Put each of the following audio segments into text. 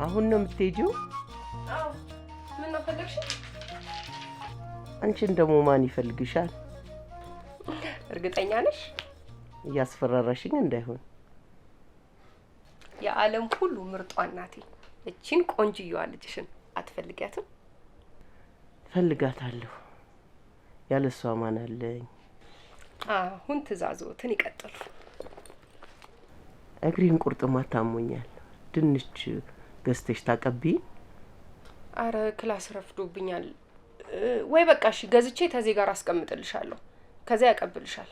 አሁን ነው የምትሄጂው? አዎ። ምን ነው ፈለግሽ? አንቺን ደግሞ ማን ይፈልግሻል? እርግጠኛ ነሽ? እያስፈራራሽኝ እንዳይሆን። የዓለም ሁሉ ምርጧ እናቴ እቺን ቆንጅዬዋ ልጅሽን አትፈልጊያትም? ፈልጋታለሁ። ያለሷ ማን አለኝ? አሁን ትእዛዞትን ይቀጥሉ። እግሬን ቁርጥማት ታሞኛል። ድንች ገዝተሽ ታቀብይ? አረ ክላስ ረፍዶብኛል። ወይ በቃ እሺ ገዝቼ ተዚህ ጋር አስቀምጥልሻለሁ። ከዛ ያቀብልሻል።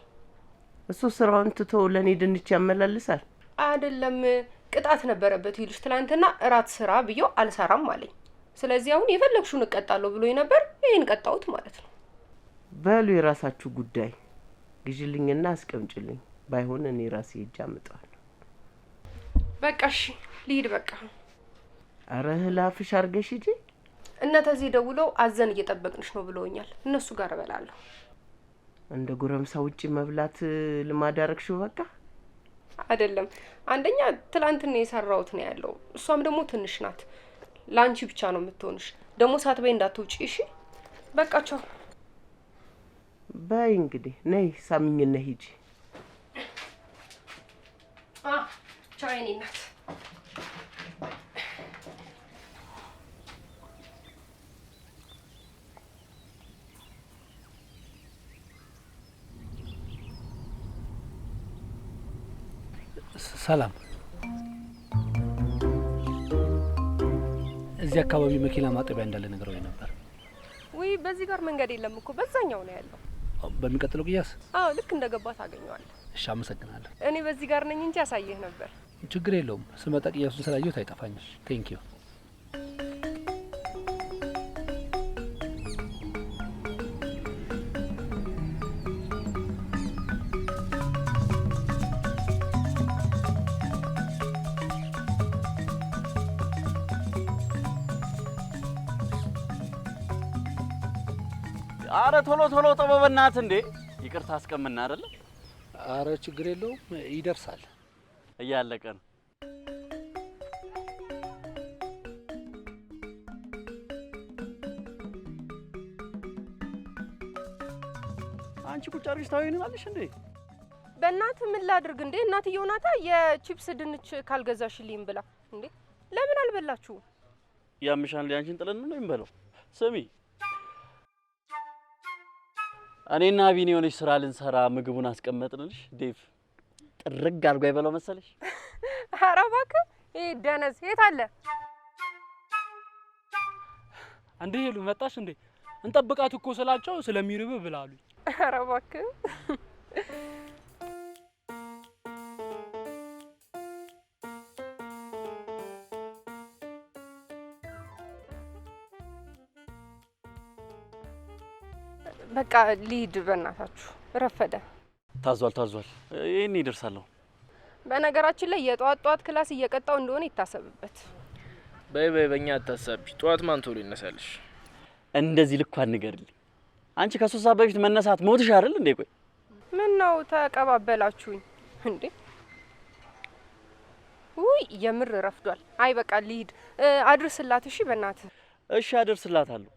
እሱ ስራውን ትቶ ለኔ ድንች ያመላልሳል? አይደለም ቅጣት ነበረበት ይልሽ ትላንትና እራት ስራ ብየው አልሰራም አለኝ። ስለዚህ አሁን የፈለግሽውን እቀጣለሁ ብሎኝ ነበር። ይሄን ቀጣውት ማለት ነው። በሉ የራሳችሁ ጉዳይ። ግዢልኝና አስቀምጪልኝ። ባይሆን እኔ ራሴ ሄጄ አመጣለሁ። በቃ እሺ ልሂድ በቃ። አረ ህላፍሽ አርገሽ ሂጂ። እነተዚህ ደውለው አዘን እየጠበቅንሽ ነው ብለውኛል። እነሱ ጋር እበላለሁ። እንደ ጎረምሳ ውጪ መብላት ልማድ አረግሽው በቃ? አይደለም አንደኛ ትላንትና የሰራውት ነው ያለው። እሷም ደግሞ ትንሽ ናት። ላንቺ ብቻ ነው የምትሆንሽ። ደግሞ ሳትበይ እንዳትውጪ እሺ? በቃ ቻው። በይ እንግዲህ ነይ ሳሚኝና ሂጂ። ቻው የኔ እናት። ሰላም። እዚህ አካባቢ መኪና ማጠቢያ እንዳለ ነግረውኝ ነበር። ወይ በዚህ ጋር መንገድ የለም እኮ በዛኛው ነው ያለው። በሚቀጥለው ቅያስ? አዎ ልክ እንደገባ ታገኘዋለህ። እሺ አመሰግናለሁ። እኔ በዚህ ጋር ነኝ እንጂ አሳየህ ነበር። ችግር የለውም። ስመጣ ቅያሱን ስላየሁት አይጠፋኝም። ቴንክ ዩ። አረ ቶሎ ቶሎ ጠበበናት እንዴ! ይቅርታ አስቀምና አይደል? አረ ችግር የለውም ይደርሳል። እያለቀ ነው። አንቺ ቁጭ አድርገሽ ታዩኝናለሽ እንዴ? በእናት ምን ላድርግ እንዴ? እናትየው ናታ የቺፕስ ድንች ካልገዛሽልኝ ብላ እንዴ። ለምን አልበላችሁ? ያምሻል ያንቺን ጥለን ነው የሚበላው። ስሚ እኔና ቢኒ የሆነች ስራ ልንሰራ ምግቡን አስቀመጥንልሽ። ዴቭ ጥርግ አድርጎ አይበላው መሰለሽ? ኧረ እባክህ ይሄ ደነዝ የት አለ? አንዴ ሄሉ መጣሽ እንዴ? እንጠብቃት እኮ ስላቸው ስለሚርብ ብላሉኝ። ኧረ እባክህ በቃ ልሂድ በእናታችሁ ረፈደ። ታዟል። ይሄን ይደርሳለሁ። በነገራችን ላይ የጧት ጧት ክላስ እየቀጣው እንደሆነ ይታሰብበት። በይ በእኛ አታሳቢ። ጧት ማን ቶሎ ይነሳልሽ? እንደዚህ ልኳን ንገርልኝ። አንቺ ከሶስት ሰዓት በፊት መነሳት ሞትሽ አይደል እንዴ? ቆይ ምን ነው ተቀባበላችሁኝ እንዴ? ውይ የምር ረፍዷል። አይ በቃ ልሂድ። አድርስላት እሺ በእናትህ። እሺ አደርስላታለሁ።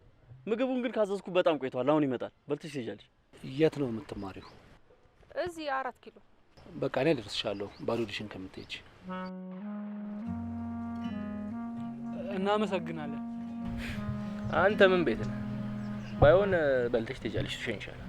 ምግቡን ግን ካዘዝኩ በጣም ቆይቷል። አሁን ይመጣል። በልተሽ ትሄጃለሽ። የት ነው የምትማሪው? እዚህ 4 ኪሎ። በቃ እኔ አደርስሻለሁ ባዶ ዲሽን ከምትሄጂ። እናመሰግናለን። አንተ ምን ቤት ነህ? ባይሆን በልተሽ ትሄጃለሽ። ትሸኝሻለህ።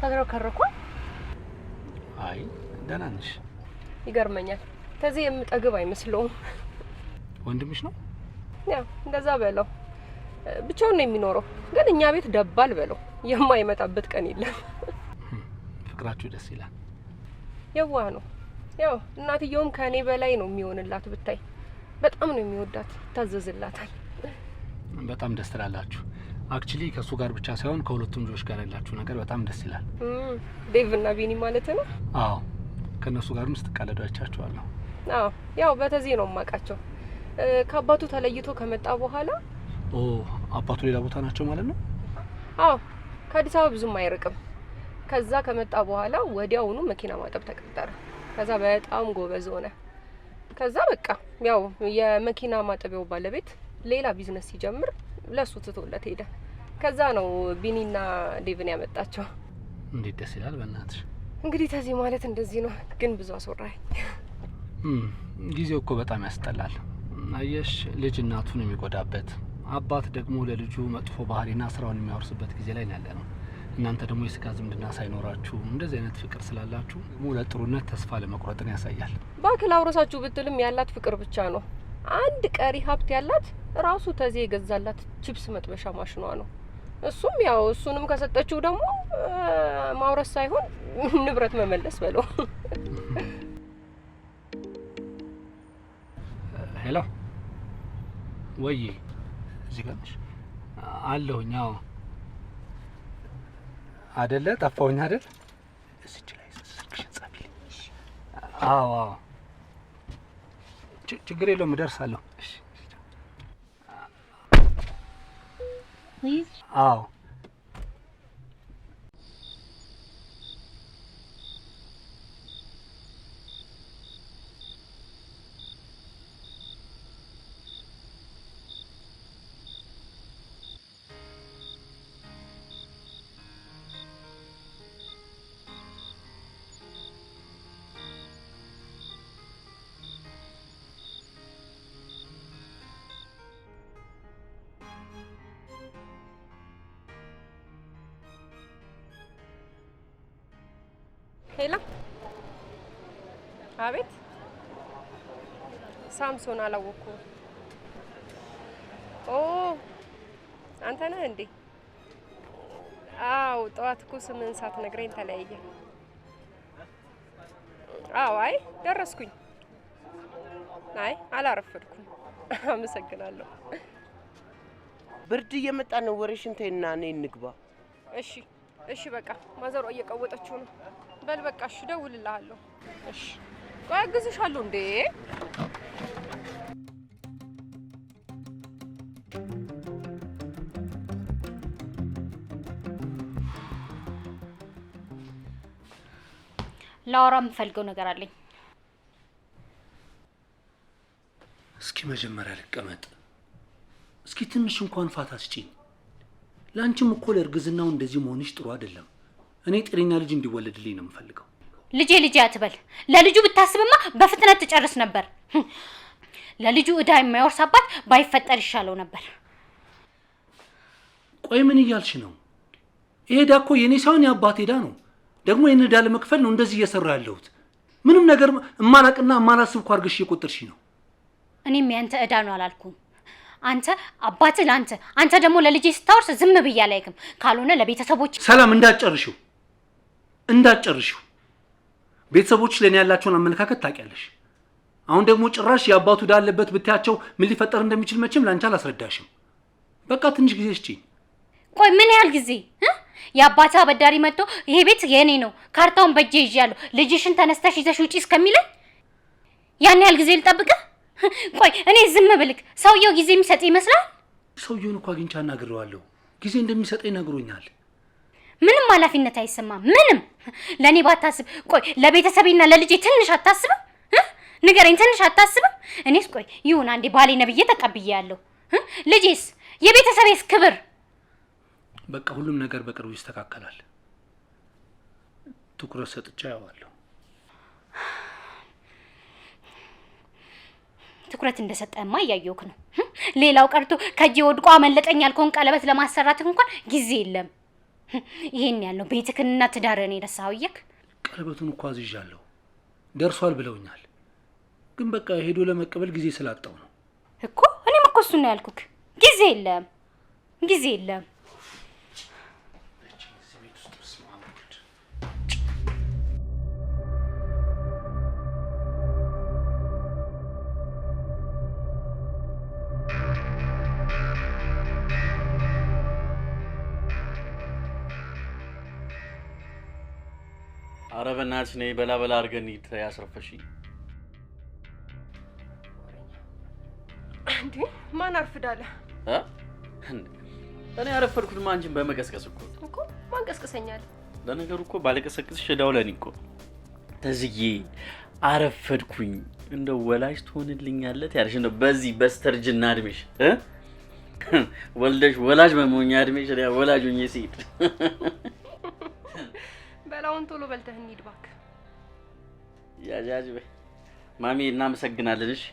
ተከረከረኩ። አይ ደህና ነሽ? ይገርመኛል። ከዚህ የምጠግብ አይመስለውም። ወንድምሽ ነው? ያው እንደዛ በለው። ብቻውን ነው የሚኖረው፣ ግን እኛ ቤት ደባል በለው የማይመጣበት ቀን የለም። ፍቅራችሁ ደስ ይላል። የዋህ ነው። ያው እናትየውም ከኔ በላይ ነው የሚሆንላት ብታይ። በጣም ነው የሚወዳት፣ ይታዘዝላታል። በጣም ደስ ትላላችሁ። አክቹሊ ከሱ ጋር ብቻ ሳይሆን ከሁለቱም ልጆች ጋር ያላችሁ ነገር በጣም ደስ ይላል። ዴቭ እና ቢኒ ማለት ነው? አዎ፣ ከነሱ ጋርም ስትቀለዱ አይቻችኋለሁ። አዎ፣ ያው በተዚህ ነው የማውቃቸው። ከአባቱ ተለይቶ ከመጣ በኋላ። ኦ፣ አባቱ ሌላ ቦታ ናቸው ማለት ነው? አዎ፣ ከአዲስ አበባ ብዙም አይርቅም። ከዛ ከመጣ በኋላ ወዲያውኑ መኪና ማጠብ ተቀጠረ። ከዛ በጣም ጎበዝ ሆነ። ከዛ በቃ ያው የመኪና ማጠቢያው ባለቤት ሌላ ቢዝነስ ሲጀምር ለሱ ትቶለት ሄደ። ከዛ ነው ቢኒና ዴቭን ያመጣቸው። እንዴት ደስ ይላል በእናትሽ። እንግዲህ ተዚህ ማለት እንደዚህ ነው። ግን ብዙ አስወራኝ። ጊዜው እኮ በጣም ያስጠላል። አየሽ፣ ልጅ እናቱን የሚጎዳበት፣ አባት ደግሞ ለልጁ መጥፎ ባህሪና ስራውን የሚያወርስበት ጊዜ ላይ ያለ ነው። እናንተ ደግሞ የስጋ ዝምድና ሳይኖራችሁ እንደዚህ አይነት ፍቅር ስላላችሁ ለጥሩነት ተስፋ ለመቁረጥን ያሳያል። ባክል አውረሳችሁ ብትልም ያላት ፍቅር ብቻ ነው። አንድ ቀሪ ሀብት ያላት ራሱ ተዚህ የገዛላት ቺፕስ መጥበሻ ማሽኗ ነው። እሱም ያው እሱንም ከሰጠችው ደግሞ ማውረስ ሳይሆን ንብረት መመለስ በለው። ሄሎ፣ ወይ እዚህ ጋር ነሽ? አለሁኝ። አዎ አይደለ? ጠፋሁኝ አይደል? እዚች ላይ ስልክሽን ጻፊልኝ። አዎ አዎ፣ ችግር የለውም እደርሳለሁ። አዎ ሄሎ፣ አቤት። ሳምሶን አላወኩም። ኦ አንተ ነህ እንዴ? አው ጠዋት እኮ 8 ሰዓት ነግረኝ ተለያየ። አው አይ ደረስኩኝ። አይ አላረፈድኩም። አመሰግናለሁ። ብርድ እየመጣ ነው። ወሬሽን ተይና እኔ እንግባ። እሺ እሺ፣ በቃ ማዘሯ እየቀወጠችው ነው። በል በቃ እሺ፣ ደውልልሃለሁ። እሺ ቆይ አግዝሻለሁ እንዴ። ላወራ የምፈልገው ነገር አለኝ። እስኪ መጀመሪያ ልቀመጥ። እስኪ ትንሽ እንኳን ፋታ ስጪኝ። ላንቺም እኮ ለእርግዝናው እንደዚህ መሆንሽ ጥሩ አይደለም። እኔ ጤነኛ ልጅ እንዲወለድልኝ ነው የምፈልገው። ልጄ አትበል። ለልጁ ብታስብማ በፍጥነት ትጨርስ ነበር። ለልጁ እዳ የማይወርስ አባት ባይፈጠር ይሻለው ነበር። ቆይ ምን እያልሽ ነው? ይሄ እዳ እኮ የኔ ሳይሆን የአባቴ እዳ ነው። ደግሞ ይህን እዳ ለመክፈል ነው እንደዚህ እየሰራ ያለሁት። ምንም ነገር እማላቅና እማላስብ እኮ አድርገሽ እየቆጠርሽ ነው። እኔም ያንተ እዳ ነው አላልኩም። አንተ አባት ለአንተ፣ አንተ ደግሞ ለልጄ ስታወርስ ዝም ብዬ አላይክም። ካልሆነ ለቤተሰቦች ሰላም እንዳትጨርሺው። ቤተሰቦች ለኔ ያላቸውን አመለካከት ታውቂያለሽ። አሁን ደግሞ ጭራሽ የአባቱ እዳ አለበት ብታያቸው ምን ሊፈጠር እንደሚችል መቼም ላንቺ አላስረዳሽም። በቃ ትንሽ ጊዜ እስጪኝ። ቆይ ምን ያህል ጊዜ? የአባታ አበዳሪ መጥቶ ይሄ ቤት የኔ ነው ካርታውን በእጄ ይዣለሁ ልጅሽን ተነስተሽ ይዘሽ ውጪ እስከሚለኝ ያን ያህል ጊዜ ልጠብቅ? ቆይ እኔ ዝም ብልክ ሰውየው ጊዜ የሚሰጥ ይመስላል? ሰውየውን እኮ አግኝቼ አናግሬዋለሁ። ጊዜ እንደሚሰጠኝ ነግሮኛል። ምንም ኃላፊነት አይሰማም። ምንም ለኔ ባታስብ፣ ቆይ ለቤተሰቤና ለልጄ ትንሽ አታስብም? ንገረኝ፣ ትንሽ አታስብም? እኔስ ቆይ ይሁን አንዴ ባሌ ነብዬ ተቀብያለሁ። ልጄስ የቤተሰቤስ ክብር። በቃ ሁሉም ነገር በቅርቡ ይስተካከላል። ትኩረት ሰጥቼ አየዋለሁ። ትኩረት እንደሰጠህማ እያየሁክ ነው። ሌላው ቀርቶ ከእጄ ወድቆ አመለጠኝ ያልከውን ቀለበት ለማሰራት እንኳን ጊዜ የለም። ይሄን ያለው ቤትክንና ትዳርን የረሳው ይክ ቀለበቱን እኮ አዝዣለሁ ደርሷል ብለውኛል። ግን በቃ ሄዶ ለመቀበል ጊዜ ስላጣው ነው እኮ። እኔም እኮ እሱን ነው ያልኩክ። ጊዜ የለም ጊዜ የለም። ኧረ በእናትሽ ነይ በላ በላ አድርገን ሂድ ያስረፈሽ። እንዴ ማን አርፍዳለ? እኔ አረፈድኩት አንቺን በመቀስቀስ እኮ ማን ቀስቅሰኛል? ለነገሩ እኮ ባለቀሰቅስሽ እዳው ለኔ እኮ። ተዝዬ አረፈድኩኝ እንደው ወላጅ ትሆንልኛለት ያልሽ ነው በዚህ በስተርጅና እድሜሽ ወልደሽ ወላጅ በመሆኛ እድሜሽ ወላጅ ሆኜ ሲሄድ በላውን ቶሎ በልተህ እንሂድ እባክህ። ያጃጅ ማሚ እናመሰግናለን። እሺ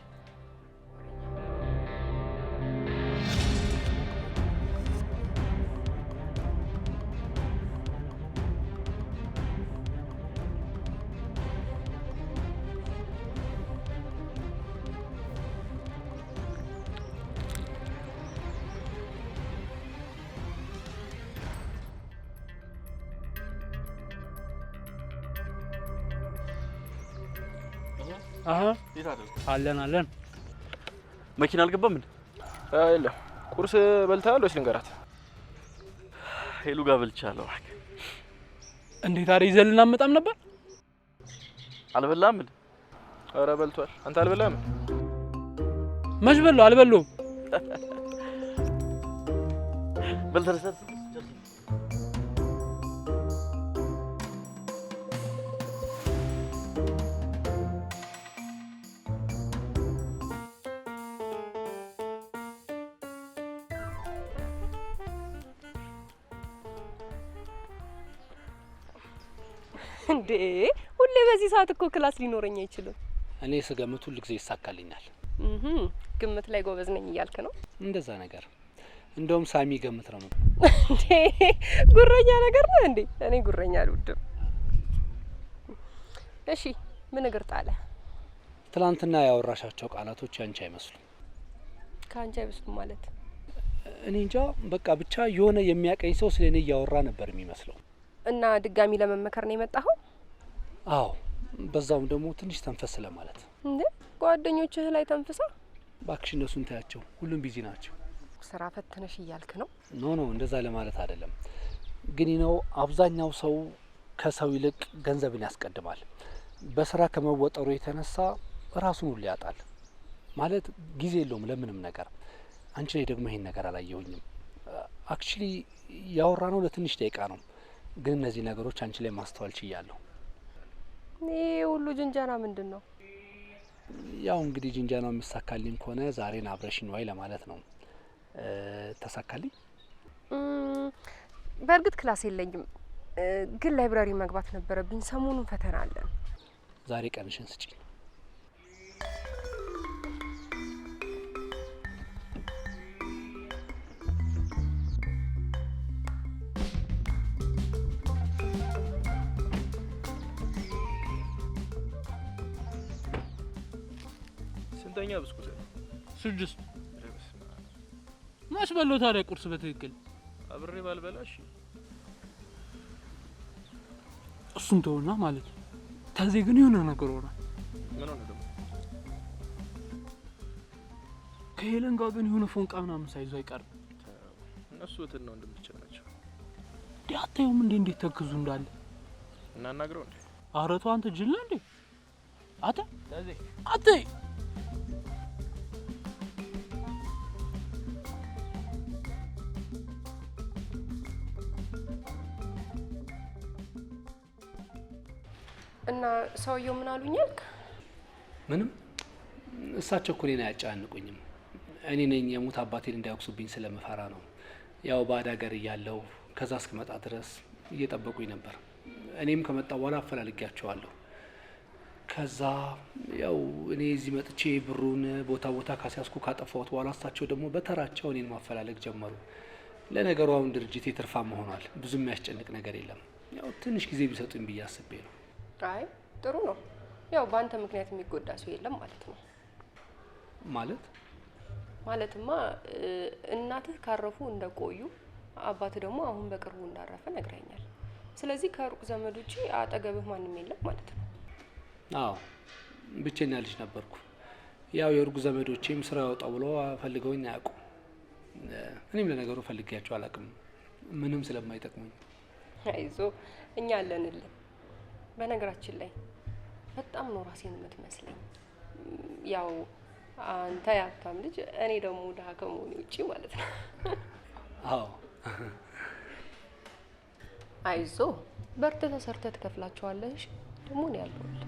አለን መኪና አልገባም እንዴ? የለም። ቁርስ በልተሃል ወይስ ልንገራት? ሄሉ ጋር በልቻለሁ። እንዴት ታዲያ ይዘልን አመጣም ነበር? አልበላም እንዴ? ኧረ በልቷል። አንተ አልበላም? መች በላው? አልበላውም። በልተረሰት እንዴ ሁሌ በዚህ ሰዓት እኮ ክላስ ሊኖረኝ አይችልም። እኔ ስገምት ሁሉ ጊዜ ይሳካልኛል። ግምት ላይ ጎበዝ ነኝ እያልክ ነው? እንደዛ ነገር እንደውም ሳሚ ገምት ነው። እንዴ ጉረኛ ነገር ነው እንዴ? እኔ ጉረኛ አልወድም። እሺ ምን ነገር ጣለ? ትላንትና ያወራሻቸው ቃላቶች አንቺ አይመስሉም። ካንቺ አይመስሉም ማለት? እኔ እንጃ በቃ ብቻ የሆነ የሚያቀኝ ሰው ስለኔ እያወራ ነበር የሚመስለው። እና ድጋሚ ለመመከር ነው የመጣኸው? አዎ በዛውም ደግሞ ትንሽ ተንፈስ ለማለት። እንዴ ጓደኞችህ ላይ ተንፍሳ? ባክሽ እነሱን ታያቸው፣ ሁሉም ቢዚ ናቸው። ስራ ፈተነሽ እያልክ ነው? ኖ እንደዛ ለማለት አይደለም። ግን ነው አብዛኛው ሰው ከሰው ይልቅ ገንዘብን ያስቀድማል። በስራ ከመወጠሩ የተነሳ ራሱን ሁሉ ያጣል። ማለት ጊዜ የለውም ለምንም ነገር። አንቺ ላይ ደግሞ ይሄን ነገር አላየሁኝም። አክቹሊ ያወራ ነው ለትንሽ ደቂቃ ነው። ግን እነዚህ ነገሮች አንቺ ላይ ማስተዋል ችያለሁ። ይሄ ሁሉ ጅንጃና ምንድን ነው? ያው እንግዲህ ጅንጃናው የሚሳካልኝ ከሆነ ዛሬን አብረሽኝ ወይ ለማለት ነው። ተሳካልኝ? በእርግጥ ክላስ የለኝም፣ ግን ላይብራሪ መግባት ነበረብኝ። ሰሞኑን ፈተና አለን። ዛሬ ቀንሽን ስጪኝ። ስንተኛ ብስኩት? 6 ማሽ በለው ታዲያ ቁርስ በትክክል አብሬ ባልበላሽ እሱን ተውና ማለት ታዜ ግን የሆነ ነገር ሆነ። ምን ሆነ ደግሞ? ከሄለን ጋር ግን የሆነ ፎንቃ ምናምን ሳይዞ አይቀርም። እነሱ እንትን ነው እንደምትችል ናቸው። ዲያታዩም እንዴት ተክዙ እንዳለ እናናግረው እንዴ? አረቷ አንተ ጅል እንዴ? አተ እና ሰውየው ምን አሉኛል? ምንም እሳቸው እኮ እኔን አያጨናንቁኝም። እኔ ነኝ የሙት አባቴን እንዳያውቅሱብኝ ስለምፈራ ነው። ያው ባዕድ ሀገር እያለሁ ከዛ እስክመጣ ድረስ እየጠበቁኝ ነበር። እኔም ከመጣ በኋላ አፈላልጊያቸዋለሁ። ከዛ ያው እኔ እዚህ መጥቼ ብሩን ቦታ ካሲያስኩ ካጠፋሁት በኋላ እሳቸው ደግሞ በተራቸው እኔን ማፈላለግ ጀመሩ። ለነገሩ አሁን ድርጅቴ ትርፋማ ሆኗል። ብዙ የሚያስጨንቅ ነገር የለም። ያው ትንሽ ጊዜ ቢሰጡኝ ብዬ አስቤ ነው። አይ ጥሩ ነው። ያው በአንተ ምክንያት የሚጎዳ ሰው የለም ማለት ነው። ማለትማ እናትህ ካረፉ እንደቆዩ አባት ደግሞ አሁን በቅርቡ እንዳረፈ ነግረኛል። ስለዚህ ከሩቅ ዘመድ ውጪ አጠገብህ ማንም የለም ማለት ነው። አዎ ብቸኛ ልጅ ነበርኩ። ያው የሩቅ ዘመዶቼም ስራ ያወጣው ብሎ ፈልገውኝ አያውቁም። እኔም ለነገሩ ፈልጌያቸው አላውቅም፣ ምንም ስለማይጠቅሙኝ። አይዞ እኛ አለንልህ። በነገራችን ላይ በጣም ነው ራሴን የምትመስለኝ። ያው አንተ የሀብታም ልጅ፣ እኔ ደግሞ ድሀ ከመሆኔ ውጪ ማለት ነው። አዎ አይዞ በርትተህ ሰርተህ ትከፍላቸዋለሽ። ደግሞ ነው ያለሁልህ።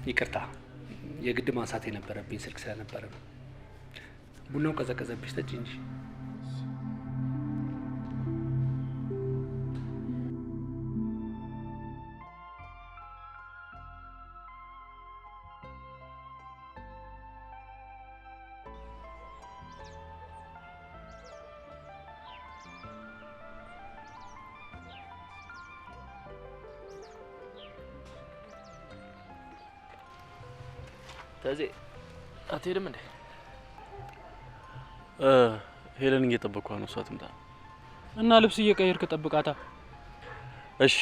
ይቅርታ፣ የግድ ማንሳት የነበረብኝ ስልክ ስለነበረ ነው። ቡናው ቀዘቀዘብሽ፣ ጠጪ እንጂ። ተዜ አትሄድም እንዴ? ሄለን እየጠበቅኳት ነው። እሷ ትምጣ እና ልብስ እየቀየርክ ጠብቃታ። እሺ።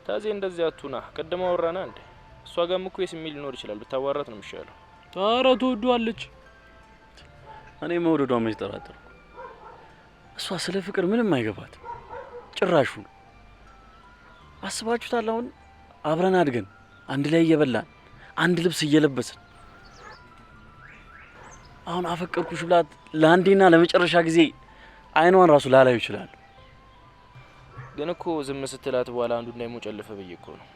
ተዜ እንደዚህ አቱና ቀደም አወራና እንዴ? እሷ ጋርም እኮ የስሜት ሊኖር ይችላል። ብታዋራት ነው የሚሻለው። ኧረ ትወዷለች። እኔ መውደዷ መች ጠራጠርኩ። እሷ ስለ ፍቅር ምንም አይገባት ጭራሹ። አስባችሁታል? አሁን አብረን አድገን አንድ ላይ እየበላን አንድ ልብስ እየለበስን አሁን አፈቀርኩሽ ብላት ለአንዴና ለመጨረሻ ጊዜ አይኗን ራሱ ላላዩ ይችላል። ግን እኮ ዝም ስትላት በኋላ አንዱ እንዳይሞጨልፈ ብዬ እኮ ነው።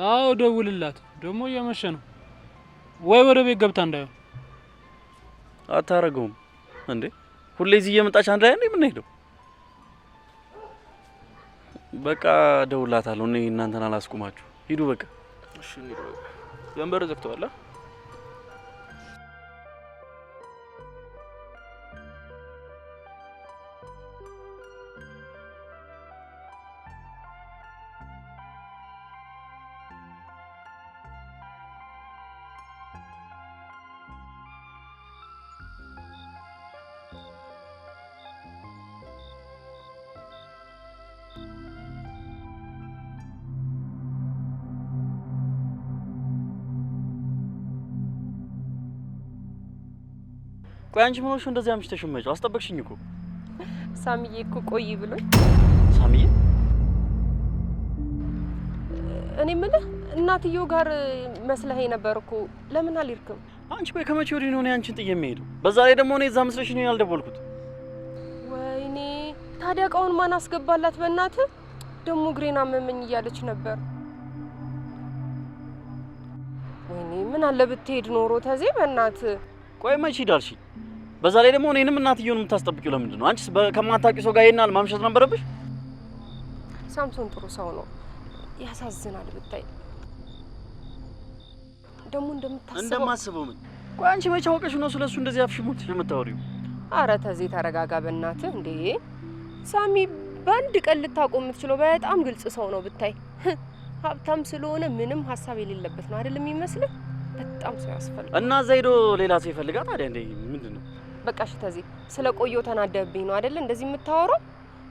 አዎ ደውልላት። ደግሞ እየመሸ ነው። ወይ ወደ ቤት ገብታ እንዳይሆን። አታረገውም እንዴ? ሁሌ እዚህ እየመጣች አንድ ላይ እንዴ የምንሄደው? በቃ ደውላታለሁ። እኔ እናንተን አላስቁማችሁ። ሂዱ በቃ። እሺ እንሂድ በቃ። ወንበር ዘግተዋል። ቆይ አንቺ ምን ሆነሽ እንደዚህ አምሽተሽ መጪው? አስጠበቅሽኝ እኮ። ሳሚዬ እኮ ቆይ ብሎኝ። ሳሚዬ? እኔ የምልህ እናትየው ጋር መስለኸኝ ነበር እኮ። ለምን አልሄድክም? አንቺ ቆይ ከመቼ ወዲህ ነው እኔ አንቺን ጥዬ የምሄደው? በዛ ላይ ደግሞ እኔ እዛ መስለሽ ነው ያልደወልኩት። ወይኔ ታዲያ እቃውን ማን አስገባላት? በእናትህ ደግሞ እግሬን አመመኝ እያለች ነበር። ወይኔ ምን አለ ብትሄድ ኖሮ ተዜ። በእናትህ ቆይ መቼ ሄዳልሽ? በዛ ላይ ደግሞ እኔንም እናትየውን የምታስጠብቂው ለምንድን ነው? አንቺስ ከማታውቂው ሰው ጋር ይሄናል ማምሸት ነበረብሽ? ሳምሶን ጥሩ ሰው ነው። ያሳዝናል ብታይ። ደግሞ እንደማስበው ምን? ቆይ አንቺ መቼ አውቀሽ ነው ስለሱ እንደዚህ አፍሽሙት የምታወሪው? አረ ተዜ ተረጋጋ በእናትህ። እንዴ ሳሚ በአንድ ቀን ልታቆም የምትችለው በጣም ግልጽ ሰው ነው ብታይ። ሀብታም ስለሆነ ምንም ሀሳብ የሌለበት ነው አይደል የሚመስልህ? በጣም ሰው ያስፈልጋል። እና እዛ ሄዶ ሌላ ሰው ይፈልጋል ታዲያ? እንዴ ምንድን ነው? በቃ እሺ ተዜ፣ ስለ ቆየው ተናደብኝ ነው አይደል እንደዚህ የምታወራው?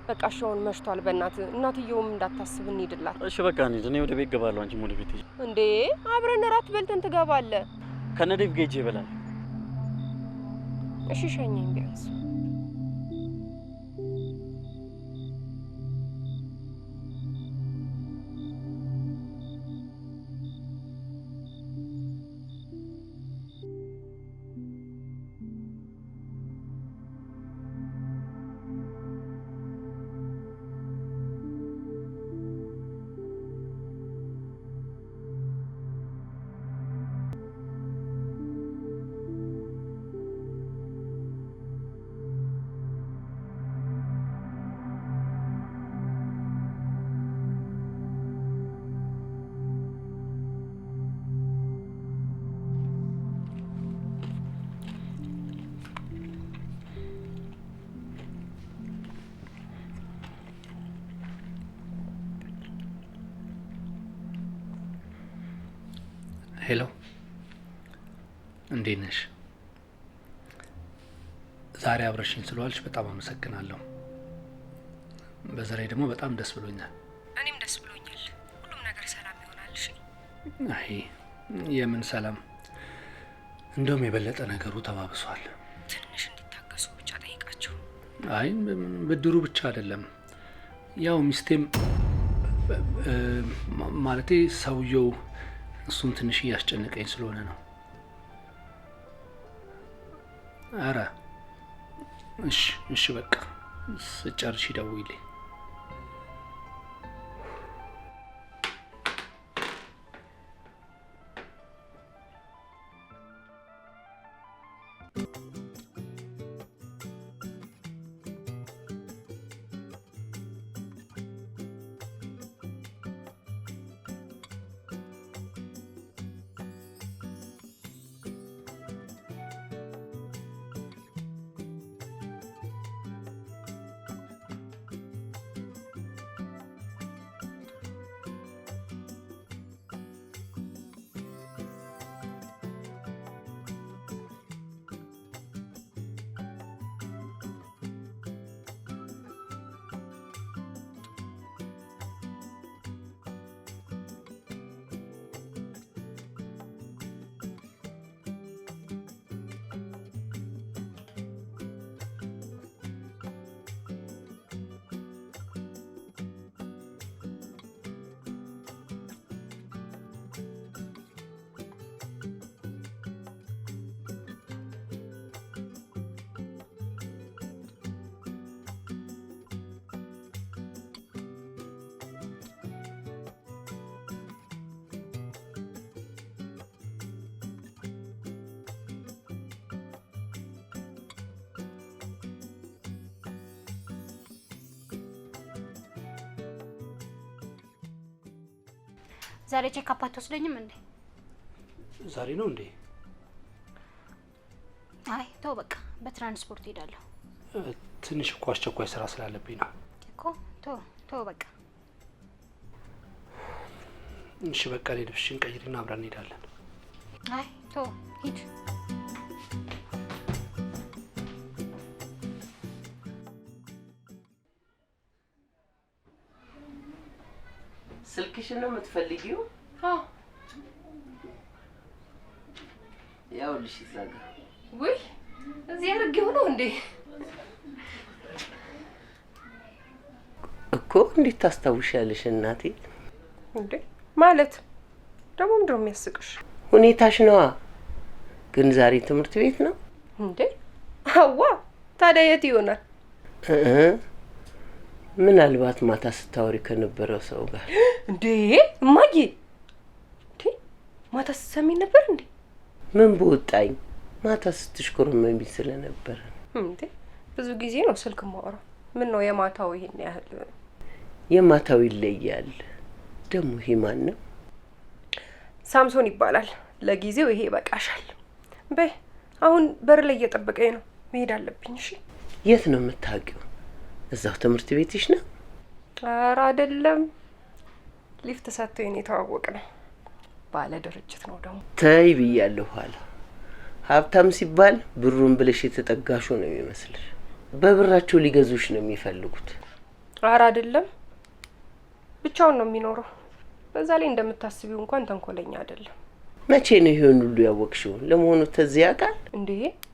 በቃ እሺ አሁን መሽቷል። በእናትህ እናትየውም እንዳታስብ እንሂድላት። እሺ በቃ እንሂድ። እኔ ወደ ቤት እገባለሁ። አንቺም ወደ ቤት ሂጂ። እንዴ አብረን እራት በልተን ትገባለህ። ከነዴቭ ጋር ሂጅ ይበላል። እሺ ሸኘኝ ቢያንስ። ሄሎ፣ እንዴት ነሽ? ዛሬ አብረሽኝ ስለዋልሽ በጣም አመሰግናለሁ። በዛ ላይ ደግሞ በጣም ደስ ብሎኛል። እኔም ደስ ብሎኛል። ሁሉም ነገር ሰላም ይሆናል። እሺ። አይ የምን ሰላም፣ እንደውም የበለጠ ነገሩ ተባብሷል። ትንሽ እንዲታገሱ ብቻ ጠይቃቸው። አይ ብድሩ ብቻ አይደለም፣ ያው ሚስቴም ማለቴ ሰውየው እሱም ትንሽ እያስጨነቀኝ ስለሆነ ነው። አረ እሺ በቃ ስጨርሽ ደውይልኝ። ዛሬ ቼክአፕ አትወስደኝም እንዴ? ዛሬ ነው እንዴ? አይ ተው በቃ በትራንስፖርት ሄዳለሁ። ትንሽ እኮ አስቸኳይ ስራ ስላለብኝ ነው እኮ። ተው በቃ እሺ በቃ ልብስሽን ቀይሪና አብረን እንሄዳለን። አይ ተው ሂድ። ስልክሽን ነው የምትፈልጊው? አዎ። ያውልሽ እዛ ጋር። ውይ እዚህ አድርጌው ነው እንዴ? እኮ እንዴት ታስታውሻለሽ እናቴ? እንዴ ማለት ደግሞ ምንድነው የሚያስቅሽ? ሁኔታሽ ነዋ። ግን ዛሬ ትምህርት ቤት ነው እንዴ? አዋ ታዲያ የት ይሆናል? ምናልባት ማታ ስታወሪ ከነበረው ሰው ጋር። እንዴ እማዬ፣ እንዴ ማታ ስትሰሚ ነበር እንዴ? ምን በወጣኝ፣ ማታ ስትሽኮረመሚ ስለነበረ። እንዴ ብዙ ጊዜ ነው ስልክ ማወራው። ምን ነው የማታው ይሄን ያህል? የማታው ይለያል። ደግሞ ይሄ ማን ነው? ሳምሶን ይባላል። ለጊዜው ይሄ ይበቃሻል። በይ አሁን በር ላይ እየጠበቀኝ ነው፣ መሄድ አለብኝ። እሺ። የት ነው የምታውቂው? እዛው ትምህርት ቤትሽ ነው? ኧረ አይደለም፣ ሊፍት ሰጥቶኝ ነው የተዋወቅነው። ባለ ድርጅት ነው ደግሞ። ተይ ብያለሁ። ኋላ ሀብታም ሲባል ብሩን ብለሽ የተጠጋሹ ነው የሚመስልሽ። በብራቸው ሊገዙሽ ነው የሚፈልጉት። ኧረ አይደለም፣ ብቻውን ነው የሚኖረው። በዛ ላይ እንደምታስቢው እንኳን ተንኮለኛ አይደለም። መቼ ነው ይሄን ሁሉ ያወቅሽው? ለመሆኑ ተዚያ ቃል እንዴ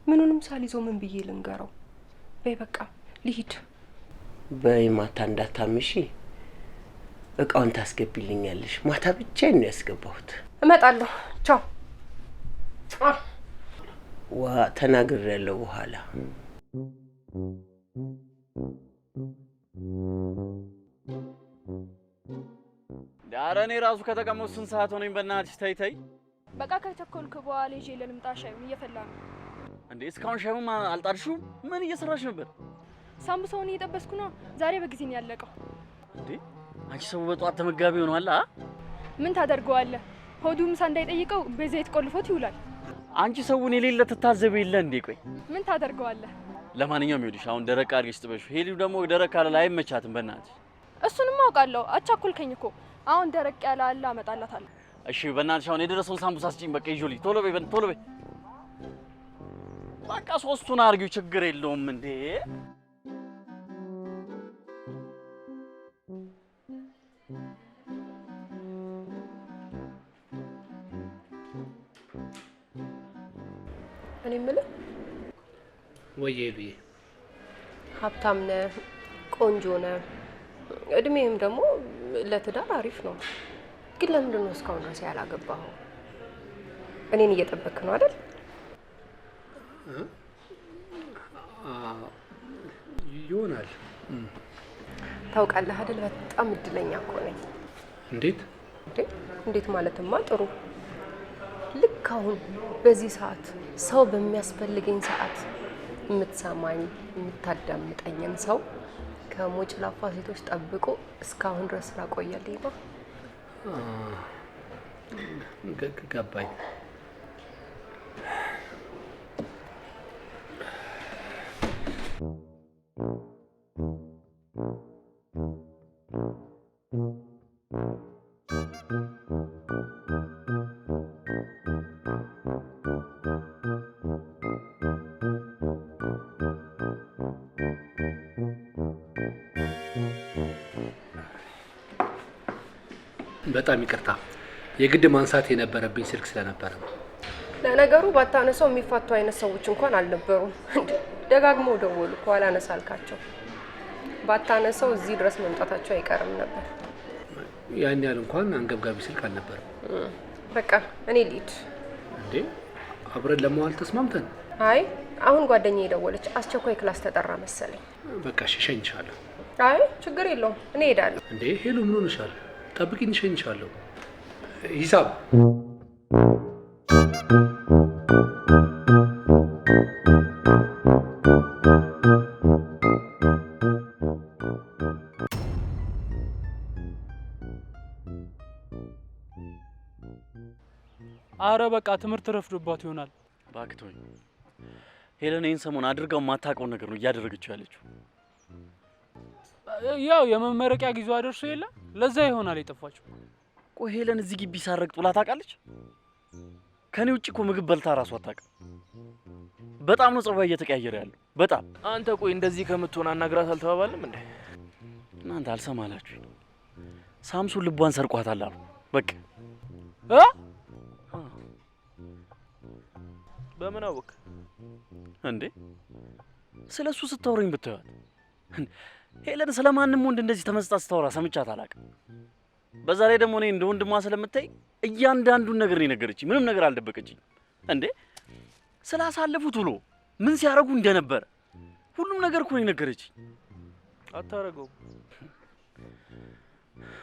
ምኑንም ሳልይዘው ምን ብዬ ልንገረው? በይ በቃ ልሂድ። በይ ማታ እንዳታምሺ። እቃውን ታስገቢልኛለሽ? ማታ ብቻዬን ነው ያስገባሁት። እመጣለሁ። ቻው። ዋ ተናግሬያለሁ። በኋላ ኧረ እኔ ራሱ ከተቀመጥኩ ስንት ሰዓት ሆነኝ? በእናትሽ ተይ ተይ። በቃ ከቸኮልክ በኋላ ይዤ ለልምጣ። ሻዩን እየፈላ ነው እንዴ? እስካሁን ሻዩን አልጣድሽውም? ምን እየሰራሽ ነበር? ሳምቡሳውን እየጠበስኩ ነው። ዛሬ በጊዜ ነው ያለቀው። እንዴ አንቺ ሰው በጧት ተመጋቢ ሆኗል። ምን ታደርገዋለህ? ሆዱ ምሳ እንዳይጠይቀው በዘይት ቆልፎት ይውላል። አንቺ ሰውን የሌለ ትታዘብ የለ እንዴ? ቆይ ምን ታደርገዋለህ? ለማንኛውም ይኸውልሽ አሁን ደረቅ አድርገሽ ጥበሹ። ሄሊው ደግሞ ደረቅ ካለ ላይ አይመቻትም። በእናትሽ እሱንም አውቃለሁ። አቻኩልከኝ እኮ። አሁን ደረቅ ያለ አለ አመጣላታለሁ። እሺ በእናትሽ አሁን የደረሰውን ሳምቡሳ ስጪኝ። በቃ ይጆልኝ ቶሎ በይ ቶሎ በይ። በቃ ሶስቱን አርጊው ችግር የለውም እንዴ። እኔ የምልህ ወይዬ ሉዬ ሀብታም ነህ፣ ቆንጆ ነህ፣ እድሜህም ደግሞ ለትዳር አሪፍ ነው። ግን ለምንድን ነው እስካሁን ድረስ ያላገባኸው? እኔን እየጠበቅክ ነው አይደል? ይሆናል። ታውቃለህ አይደል? በጣም እድለኛ እኮ ነኝ። እንዴት እንዴት ማለትማ ጥሩ። ልክ አሁን በዚህ ሰዓት ሰው በሚያስፈልገኝ ሰዓት የምትሰማኝ የምታዳምጠኝን ሰው ከሞጭ ላፋ ሴቶች ጠብቆ እስካሁን ድረስ ስላቆየልኝ ነው። ገባኝ። በጣም ይቅርታ የግድ ማንሳት የነበረብኝ ስልክ ስለነበረ ነው። ለነገሩ ባታነሳው የሚፋቱ አይነት ሰዎች እንኳን አልነበሩም። ደጋግመው ደወሉ እኮ አላነሳ አልካቸው። ባታነሳው እዚህ ድረስ መምጣታቸው አይቀርም ነበር። ያን ያህል እንኳን አንገብጋቢ ስልክ አልነበረም። በቃ እኔ ልሂድ። እንዴ አብረን ለመዋል ተስማምተን? አይ አሁን ጓደኛዬ የደወለች አስቸኳይ ክላስ ተጠራ መሰለኝ። በቃ እሸኝሻለሁ። አይ ችግር የለውም እኔ እሄዳለሁ። እንዴ ሄሎ ምን ሆነሻል? ጠብቂኝ፣ እሸኝሻለሁ። ሂሳብ አረ በቃ ትምህርት ረፍዶባት ይሆናል። ባክቶኝ ሄለን ይህን ሰሞን አድርጋው የማታውቀውን ነገር ነው እያደረገችው ያለችው። ያው የመመረቂያ ጊዜዋ ደርሶ የለ ለዛ ይሆናል የጠፋችው። ቆይ ሄለን እዚህ ግቢ ሳረግ ጥላ ታውቃለች? ከኔ ውጭ እኮ ምግብ በልታ ራሷ አታውቅም። በጣም ነው ጸባይ እየተቀያየረ ያለው በጣም። አንተ ቆይ እንደዚህ ከምትሆን አናግራት አልተባባልም እንዴ? እናንተ አልሰማላችሁ። ሳምሱን ልቧን ሰርቋታል አሉ። በቃ በምን አወቅ እንዴ? ስለሱ ስታወራኝ ብታዩት። ሄለን ስለማንም ወንድ እንደዚህ ተመስጣ ስታወራ ሰምቻት አላውቅም። በዛ ላይ ደግሞ እኔ እንደ ወንድሟ ስለምታይ እያንዳንዱን ነገር ነው የነገረችኝ። ምንም ነገር አልደበቀችኝ። እንዴ ስላሳለፉት ውሎ ምን ሲያረጉ እንደነበረ ሁሉም ነገር እኮ ነው የነገረችኝ። አታረገው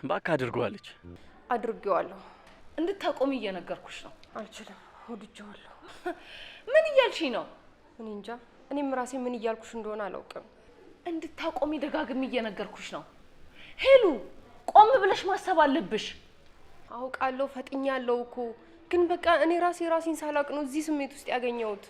ባካ አድርገዋለች። አድርጌዋለሁ። እንድታቆሚ እየነገርኩሽ ነው። አልችልም፣ ወድጄዋለሁ። ምን እያልሽኝ ነው? እኔ እንጃ። እኔም ራሴ ምን እያልኩሽ እንደሆነ አላውቅም። እንድታቆሚ ደጋግሜ እየነገርኩሽ ነው። ሄሉ ቆም ብለሽ ማሰብ አለብሽ። አውቃለሁ፣ ፈጥኛለሁ እኮ ግን በቃ እኔ ራሴን ሳላውቅ ነው እዚህ ስሜት ውስጥ ያገኘሁት።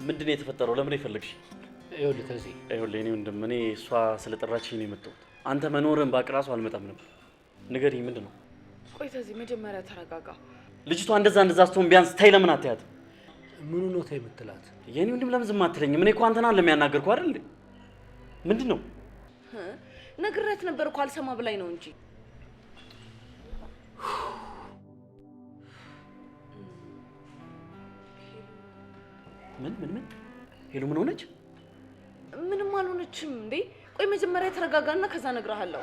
ምንድነው የተፈጠረው? ለምን ይፈልግሽ? ይኸውልህ ተዚህ ይኸውልህ እኔ ወንድም እኔ እሷ ስለጠራችኝ ነው የመጣሁት። አንተ መኖርን ባቅራሱ አልመጣም ነበር። ንገሪኝ ምንድነው? ቆይ ተዚህ መጀመሪያ ተረጋጋ። ልጅቷ እንደዛ ስትሆን ቢያንስ ተይ ለምን አትያት? ምኑ ነው ተይ የምትላት? የኔ ወንድም ለምን ዝም አትለኝም? እኔ እኮ አንተና ለሚያናገርኩ አይደል እንዴ? ምንድነው? ነግሬያት ነበር እኮ አልሰማ ብላኝ ነው እንጂ። ምን ሄሉ ምን ሆነች? ምንም አልሆነችም እንዴ። ቆይ መጀመሪያ ተረጋጋና ከዛ እነግርሃለሁ።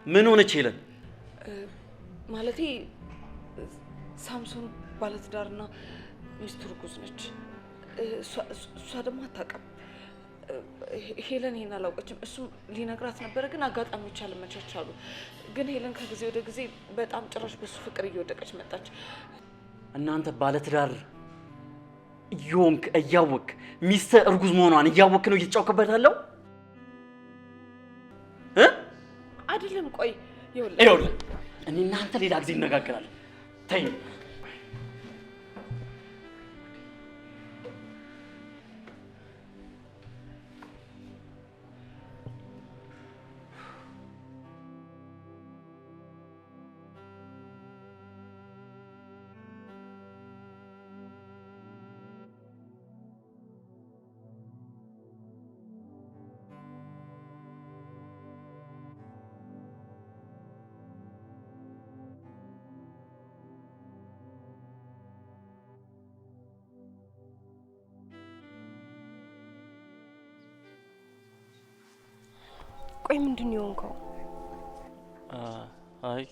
ምን ሆነች ሄለን? ማለቴ ሳምሶን ባለትዳርና ሚስቱ እርጉዝ ነች። እሷ ደግሞ አታውቅም። ሄለን ይሄን አላውቀችም። እሱ ሊነግራት ነበረ ግን አጋጣሚዎች አልመቻቻሉ። ግን ሄለን ከጊዜ ወደ ጊዜ በጣም ጭራሽ በሱ ፍቅር እየወደቀች መጣች። እናንተ ባለትዳር እየሆንክ እያወቅህ ሚስትህ እርጉዝ መሆኗን እያወቅህ ነው እየተጫወከበት ያለው አይደለም? ቆይ ይኸውልህ እኔ እናንተ ሌላ ጊዜ እንነጋገራለን። ተይ ቆይ ምንድን ነው የሆንከው? አይ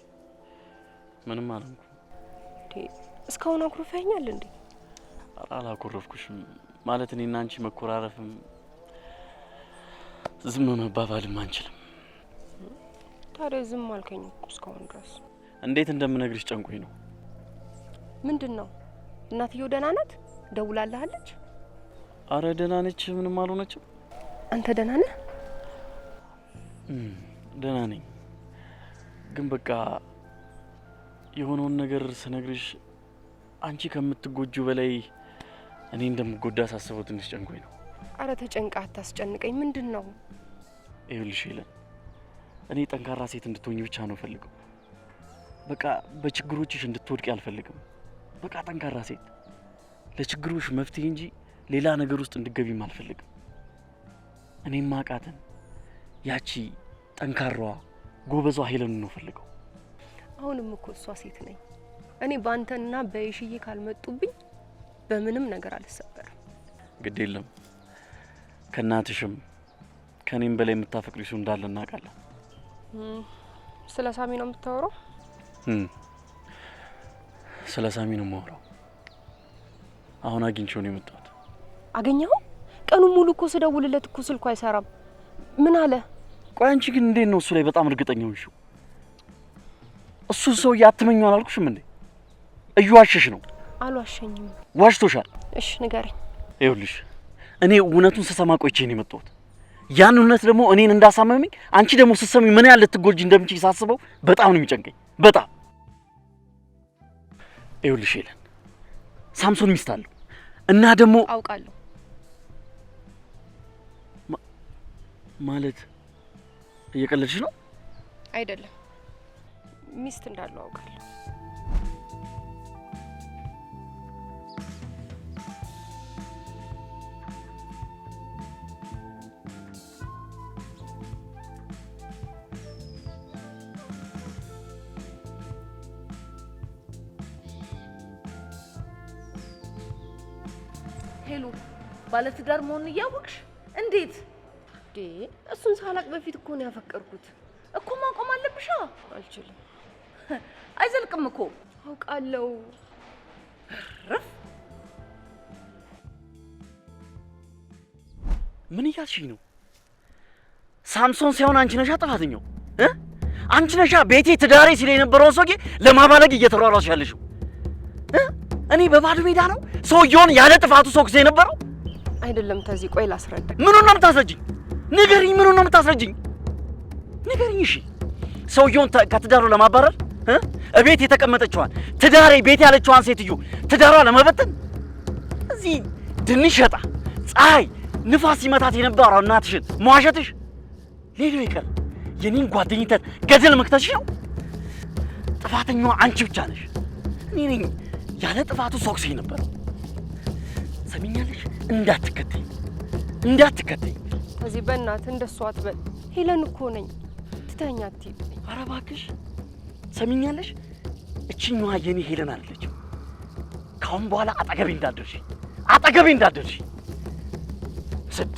ምንም አልሆንኩም። እስካሁን አኩርፈኛል እንዴ? አላኮረፍኩሽም። ማለት እኔና አንቺ መኮራረፍም ዝም መባባልም አንችልም። ታዲያ ዝም አልከኝ እኮ እስካሁን ድረስ። እንዴት እንደምነግርሽ ጨንቆኝ ነው። ምንድን ነው? እናትየው ደህና ናት? ደውላልሃለች? አረ ደህና ነች፣ ምንም አልሆነችም። አንተ ደህና ነህ? ደህና ነኝ። ግን በቃ የሆነውን ነገር ስነግርሽ አንቺ ከምትጎጂው በላይ እኔ እንደምጎዳ ሳስበው ትንሽ ጨንቆኝ ነው። አረ ተጨንቃ አታስጨንቀኝ። ምንድን ነው? ይኸውልሽ ሄለን፣ እኔ ጠንካራ ሴት እንድትሆኚ ብቻ ነው ፈልገው። በቃ በችግሮችሽ እንድትወድቂ አልፈልግም። በቃ ጠንካራ ሴት፣ ለችግሮች መፍትሄ እንጂ ሌላ ነገር ውስጥ እንድትገቢም አልፈልግም። እኔም ማቃተን ያቺ ጠንካራዋ ጎበዟ ሄለን ነው ፈልገው። አሁንም እኮ እሷ ሴት ነኝ። እኔ ባንተና በይሽዬ ካልመጡብኝ በምንም ነገር አልሰበርም። ግድ የለም ከናትሽም ከኔም በላይ የምታፈቅሪው ሰው እንዳለ እናውቃለን። ስለ ሳሚ ነው የምታወራው? ስለ ሳሚ ነው የማወራው። አሁን አግኝቼው ነው የመጣሁት። አገኘኸው? ቀኑን ሙሉ እኮ ስደውልለት እኮ ስልኩ አይሰራም። ምን አለ? ቆይ አንቺ ግን እንዴት ነው እሱ ላይ በጣም እርግጠኛ ሆንሽው? እሱ ሰው ያትመኛው አላልኩሽም እንዴ? እየዋሸሽ ነው። አልዋሸኝም። ዋሽቶሻል። እሺ ንገረኝ። ይኸውልሽ እኔ እውነቱን ስሰማ ቆይቼ ነው የመጣሁት። ያን እውነት ደግሞ እኔን እንዳሳመመኝ አንቺ ደግሞ ስትሰሚ ምን ያህል ልትጎጂ እንደምችል ሳስበው በጣም ነው የሚጨንቀኝ። በጣም ይኸውልሽ ሄለን፣ ሳምሶን ሚስት አለው እና ደግሞ አውቃለሁ። ማለት እየቀለድሽ ነው? አይደለም፣ ሚስት እንዳለው አውቃለሁ። ሄሉ ባለትዳር መሆኑን እያወቅሽ እንዴት? እሱን ሳላቅ በፊት እኮ ነው ያፈቀርኩት። እኮ ማቆም አለብሻ። አልችልም። አይዘልቅም እኮ አውቃለሁ። ረፍ ምን እያልሽኝ ነው? ሳምሶን ሳይሆን አንቺ ነሻ ጥፋተኛው። አንቺ ነሻ ቤቴ ትዳሬ ሲል የነበረውን ሰውዬ ለማባለግ እየተሯሯጥሽ ያለሽው። እኔ በባዶ ሜዳ ነው ሰውየውን ያለ ጥፋቱ ሰው ክሴ የነበረው አይደለም። ተዚህ ቆይ ላስረዳ። ምኑን ነው የምታስረጅኝ? ንገሪኝ። ምኑን ነው የምታስረጅኝ? ንገሪኝ። እሺ ሰውየውን ከትዳሩ ለማባረር እቤት የተቀመጠችዋን ትዳሬ ቤት ያለችዋን ሴትዮ ትዳሯ ለመበተን እዚህ ድንሽ ሸጣ ፀሐይ ንፋስ ሲመታት የነበረው እናትሽን መዋሸትሽ ሌላው ይቀር የኔን ጓደኝነት ገደል መክተትሽ ነው። ጥፋተኛዋ አንቺ ብቻ ነሽ። እኔ ነኝ ያለ ጥፋቱ ሶክሴ ነበር። ሰሚኛለሽ? እንዳትከተኝ ከዚህ በእናትህ እንደሷ አትበል። ሄለን እኮ ነኝ። ትተኛ አትይኝ። ኧረ እባክሽ ሰሚኛለሽ? እችኛዋ የኔ ሄለን አይደለችም። ካሁን በኋላ አጠገቤ እንዳትደርሺ ስድ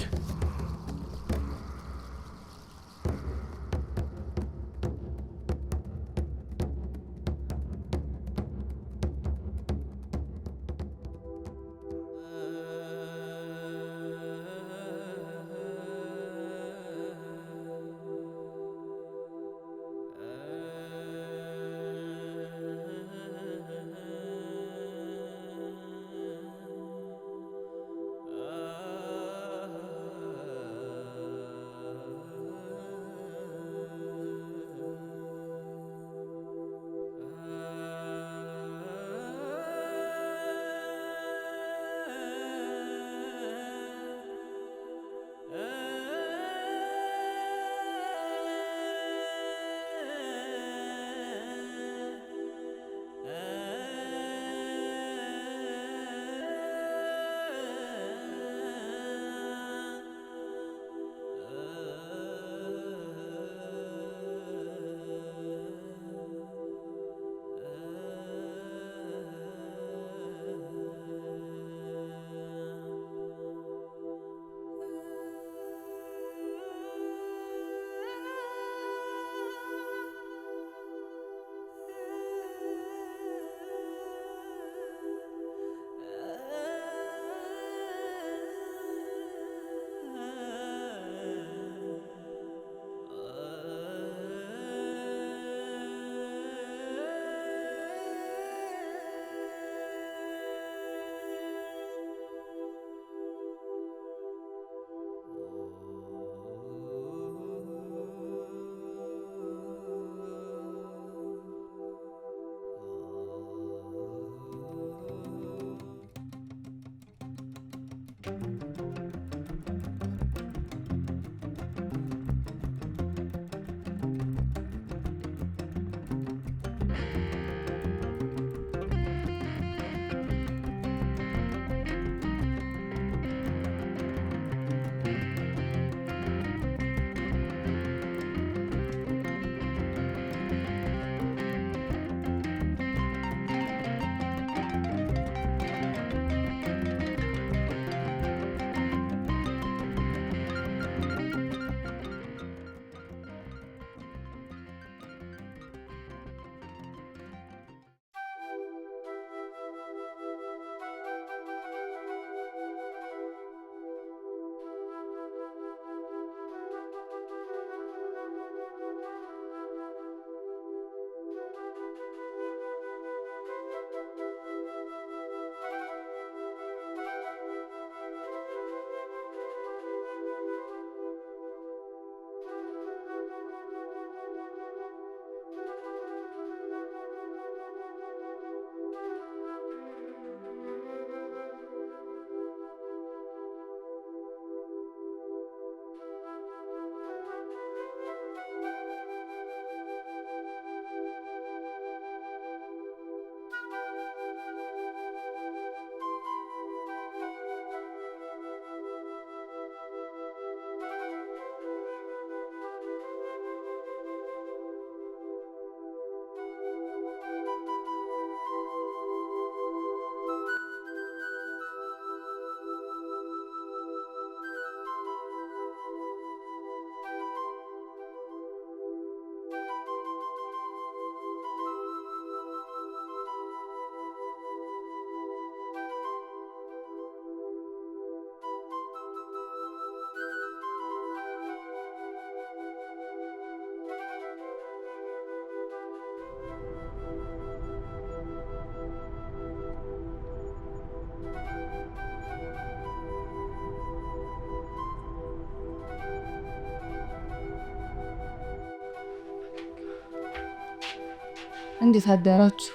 እንዴት አደራችሁ?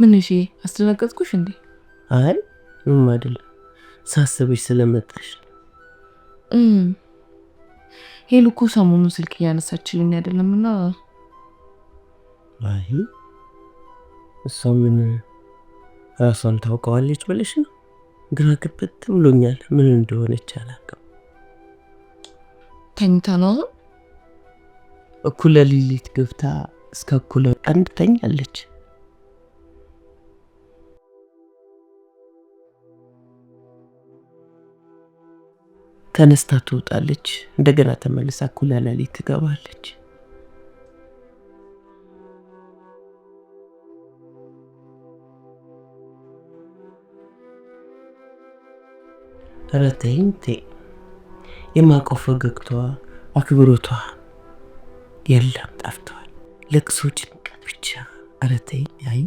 ምን እሺ፣ አስደነገጥኩሽ እንዴ? አይ አይደለም ሳስበሽ ስለመጣሽ። ሄሉ እኮ ሰሞኑን ስልክ እያነሳችልኝ አይደለምና አይ እሷ ምን ራሷን ታውቀዋለች ብለሽ ነው? ግራ ግብት ብሎኛል። ምን እንደሆነች አላውቅም። ተኝታ ነው እኩለ ሌሊት ገብታ እስከ እኩለ ቀን ትተኛለች። ተነስታ ትወጣለች፣ እንደገና ተመልሳ እኩለ ሌሊት ትገባለች። ኧረ ተይኝ ተይ። የማውቀው ፈገግታዋ አክብሮቷ የለም ጠፍቷል። ለቅሶ ጭንቀት ብቻ። ኧረ ተይኝ። አይ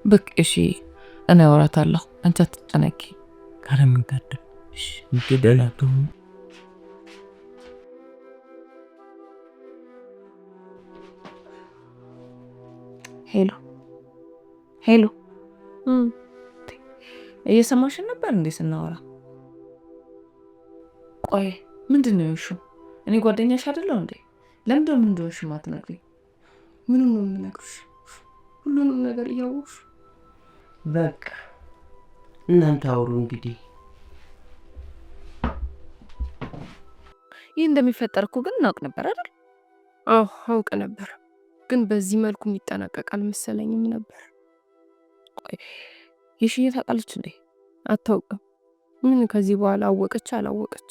በቃ እሺ፣ እኔ አወራታለሁ። አንቺ አትጨነቂ። ካረምን ጋደሽ እንግደላቱ ሄሎ ሄሎ፣ እየሰማሽን ነበር እንዴ ስናወራ? ቆይ ምንድን ነው የሆንሽው? እኔ ጓደኛሽ አይደለሁ እንዴ? ለምንድን ነው እንደሆንሽ ማትነግሪኝ? ምንም ነው የምነግርሽ፣ ሁሉንም ነገር እያወቅሽ። በቃ እናንተ አውሩ እንግዲህ። ይህ እንደሚፈጠር እኮ ግን እናውቅ ነበር አይደል? አዎ አውቅ ነበር፣ ግን በዚህ መልኩ የሚጠናቀቃል መሰለኝም ነበር። ቆይ የሽዬ ታውቃለች እንዴ? አታውቅም። ምን ከዚህ በኋላ አወቀች አላወቀች፣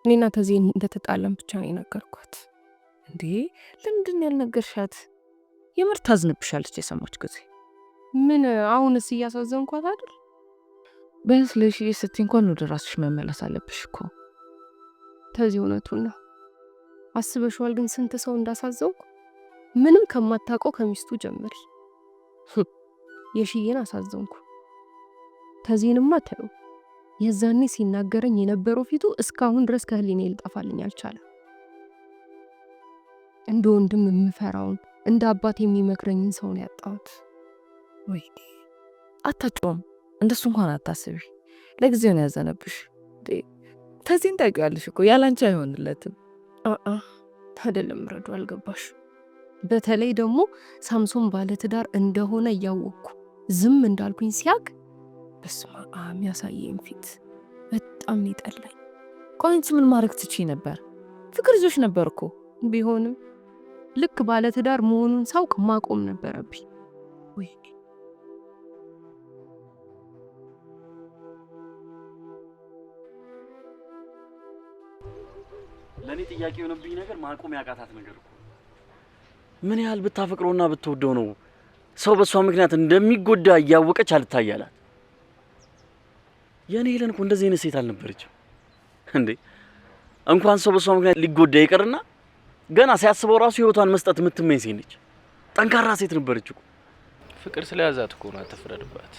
እኔና ተዚህ እንደተጣላን ብቻ ነው የነገርኳት። እንዴ ለምንድን ነው ያልነገርሻት? የምር ታዝንብሻለች የሰማች ጊዜ። ምን አሁንስ እያሳዘንኳት አይደል? ቢያንስ ለሽዬ ስትይ እንኳን ወደ ራስሽ መመለስ አለብሽ እኮ። ተዚህ እውነቱን ነው። አስበሽዋል ግን ስንት ሰው እንዳሳዘንኩ? ምንም ከማታውቀው ከሚስቱ ጀምሪ። የሽዬን አሳዘንኩ። ተዚህንማ ተው። የዛኔ ሲናገረኝ የነበረው ፊቱ እስካሁን ድረስ ከህሊኔ ልጠፋልኝ አልቻለም። እንደ ወንድም የምፈራውን እንደ አባት የሚመክረኝን ሰው ነው ያጣሁት። ወይ አታጭውም፣ እንደሱ እንኳን አታስቢ። ለጊዜው ነው ያዘነብሽ። ተዚህን ታውቂዋለሽ እኮ ያላንቺ አይሆንለትም። አይደለም ረዱ፣ አልገባሽ። በተለይ ደግሞ ሳምሶን ባለትዳር እንደሆነ እያወቅኩ ዝም እንዳልኩኝ ሲያቅ በስመ አብ ያሳየኝ ፊት በጣም ይጠላኝ። ቆይ አንቺ ምን ማድረግ ትችይ ነበር? ፍቅር ይዞሽ ነበር እኮ። ቢሆንም ልክ ባለትዳር መሆኑን ሳውቅ ማቆም ነበረብኝ። ወይ ለእኔ ጥያቄ የሆነብኝ ነገር ማቆም ያቃታት ነገር እኮ ምን ያህል ብታፈቅረውና ብትወደው ነው ሰው በሷ ምክንያት እንደሚጎዳ እያወቀች አልታያላት? የኔ ሄለን እኮ እንደዚህ አይነት ሴት አልነበረችም እንዴ። እንኳን ሰው በሷ ምክንያት ሊጎዳ ይቀርና ገና ሲያስበው ራሱ ህይወቷን መስጠት የምትመኝ ሴት ነች። ጠንካራ ሴት ነበረች እኮ። ፍቅር ስለያዛት እኮ ነው፣ አትፍረድባት።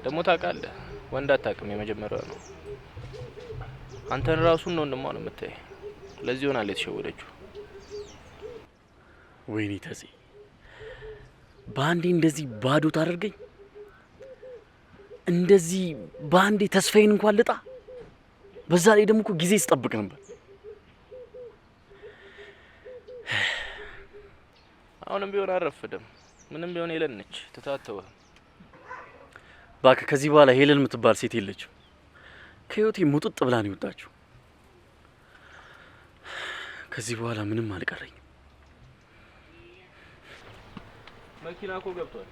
ደግሞ ታውቃለህ፣ ወንድ አታውቅም፣ የመጀመሪያው ነው። አንተን ራሱን ነው እንደማ ነው የምታይ። ለዚህ ሆናል የተሸወደችው። ወይኔ ተዜ በአንዴ እንደዚህ ባዶ ታደርገኝ? እንደዚህ በአንዴ ተስፋዬን እንኳን ልጣ? በዛ ላይ ደግሞ እኮ ጊዜ ስጠብቅ ነበር። አሁንም ቢሆን አረፍድም። ምንም ቢሆን ሄለን ነች፣ ትታተወ። እባክህ ከዚህ በኋላ ሄለን የምትባል ሴት የለችም። ከህይወቴ ሙጥጥ ብላ ነው የወጣችው። ከዚህ በኋላ ምንም አልቀረኝም። መኪና እኮ ገብቷል።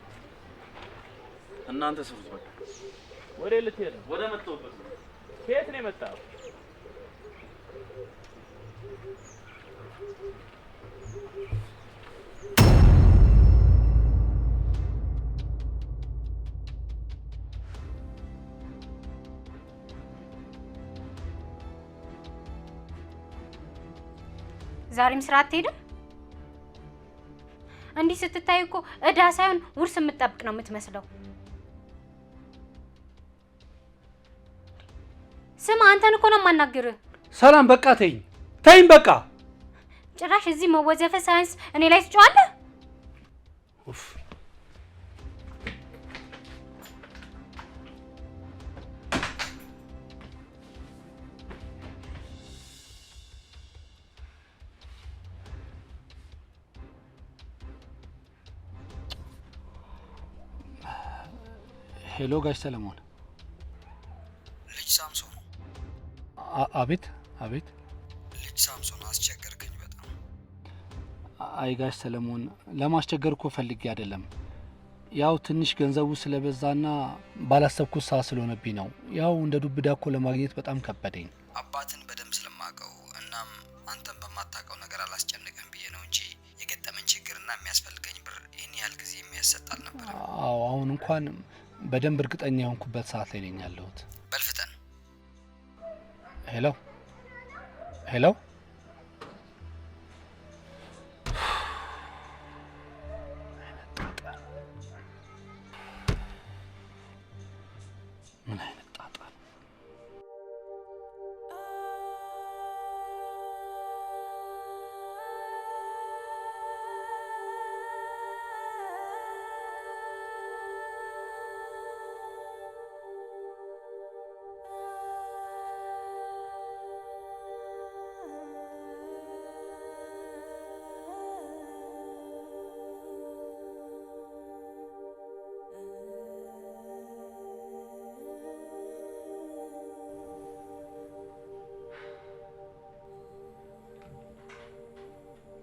እናንተ ስሩት በቃ። ወደ ልትሄድ ነው? ወደ መጣሁበት ነው። ከየት ነው የመጣው? ዛሬም ስራ አትሄድም? እንዲህ ስትታይ እኮ እዳ ሳይሆን ውርስ የምትጠብቅ ነው የምትመስለው። ስማ አንተን እኮ ነው የማናግርህ። ሰላም በቃ ተይኝ፣ ተይኝ በቃ። ጭራሽ እዚህ መወዘፈ ሳይንስ እኔ ላይ ትጫዋለህ? ኡፍ ሄሎ ጋሽ ሰለሞን። ልጅ ሳምሶን። አቤት አቤት። ልጅ ሳምሶን አስቸገርከኝ በጣም። አይ ጋሽ ሰለሞን ለማስቸገር እኮ ፈልጌ አይደለም። ያው ትንሽ ገንዘቡ ስለበዛና ባላሰብኩት ሰዓት ስለሆነብኝ ነው። ያው እንደ ዱብዳ እኮ ለማግኘት በጣም ከበደኝ። አባትን በደንብ ስለማውቀው እናም አንተን በማታውቀው ነገር አላስጨንቅም ብዬ ነው እንጂ የገጠመኝ ችግርና የሚያስፈልገኝ ብር ይህን ያህል ጊዜ የሚያሰጥ አልነበረም። አዎ አሁን እንኳን በደንብ እርግጠኛ የሆንኩበት ሰዓት ላይ ነኝ ያለሁት። በልፍጠን። ሄሎ ሄሎ። ምን አይነት ጣጣ ነው?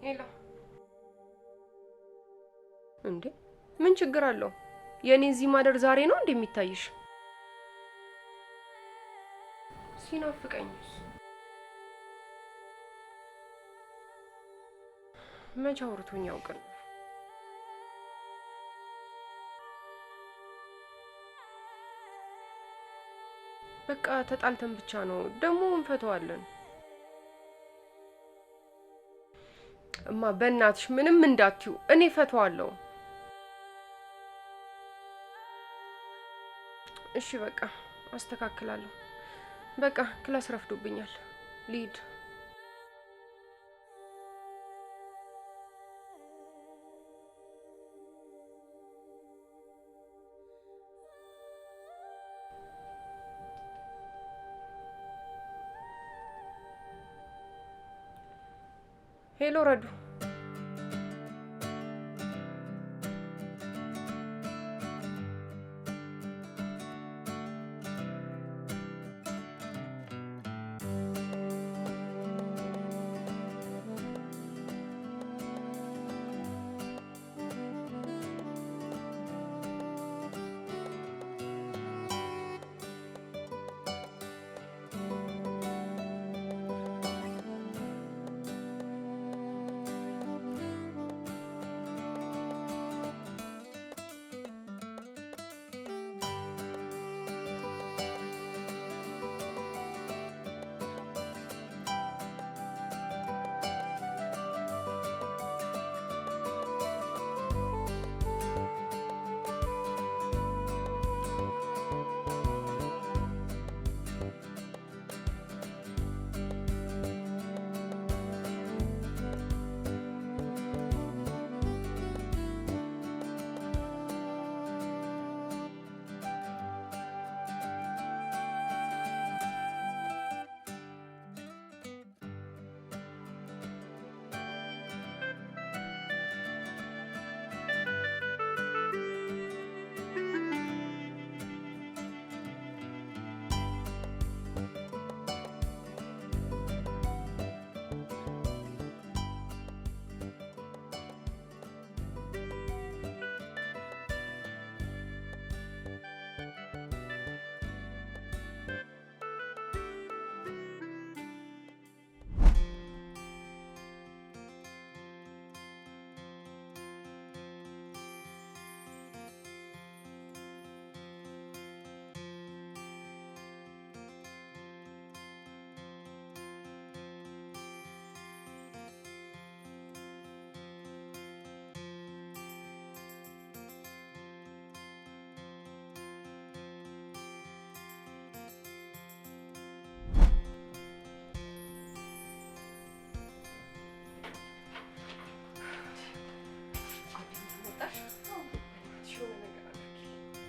ሄሎ እንዴ ምን ችግር አለው? የኔ እዚህ ማደር ዛሬ ነው እንደሚታይሽ? ሲናፍቀኝስ መቼ አውርቶኝ ያውቃል? በቃ ተጣልተን ብቻ ነው ደግሞ እንፈተዋለን። እማ በእናትሽ ምንም እንዳትዩ፣ እኔ ፈተዋለሁ። እሺ በቃ አስተካክላለሁ። በቃ ክላስ ረፍዶብኛል፣ ልሂድ። ሄሎ ረዱ።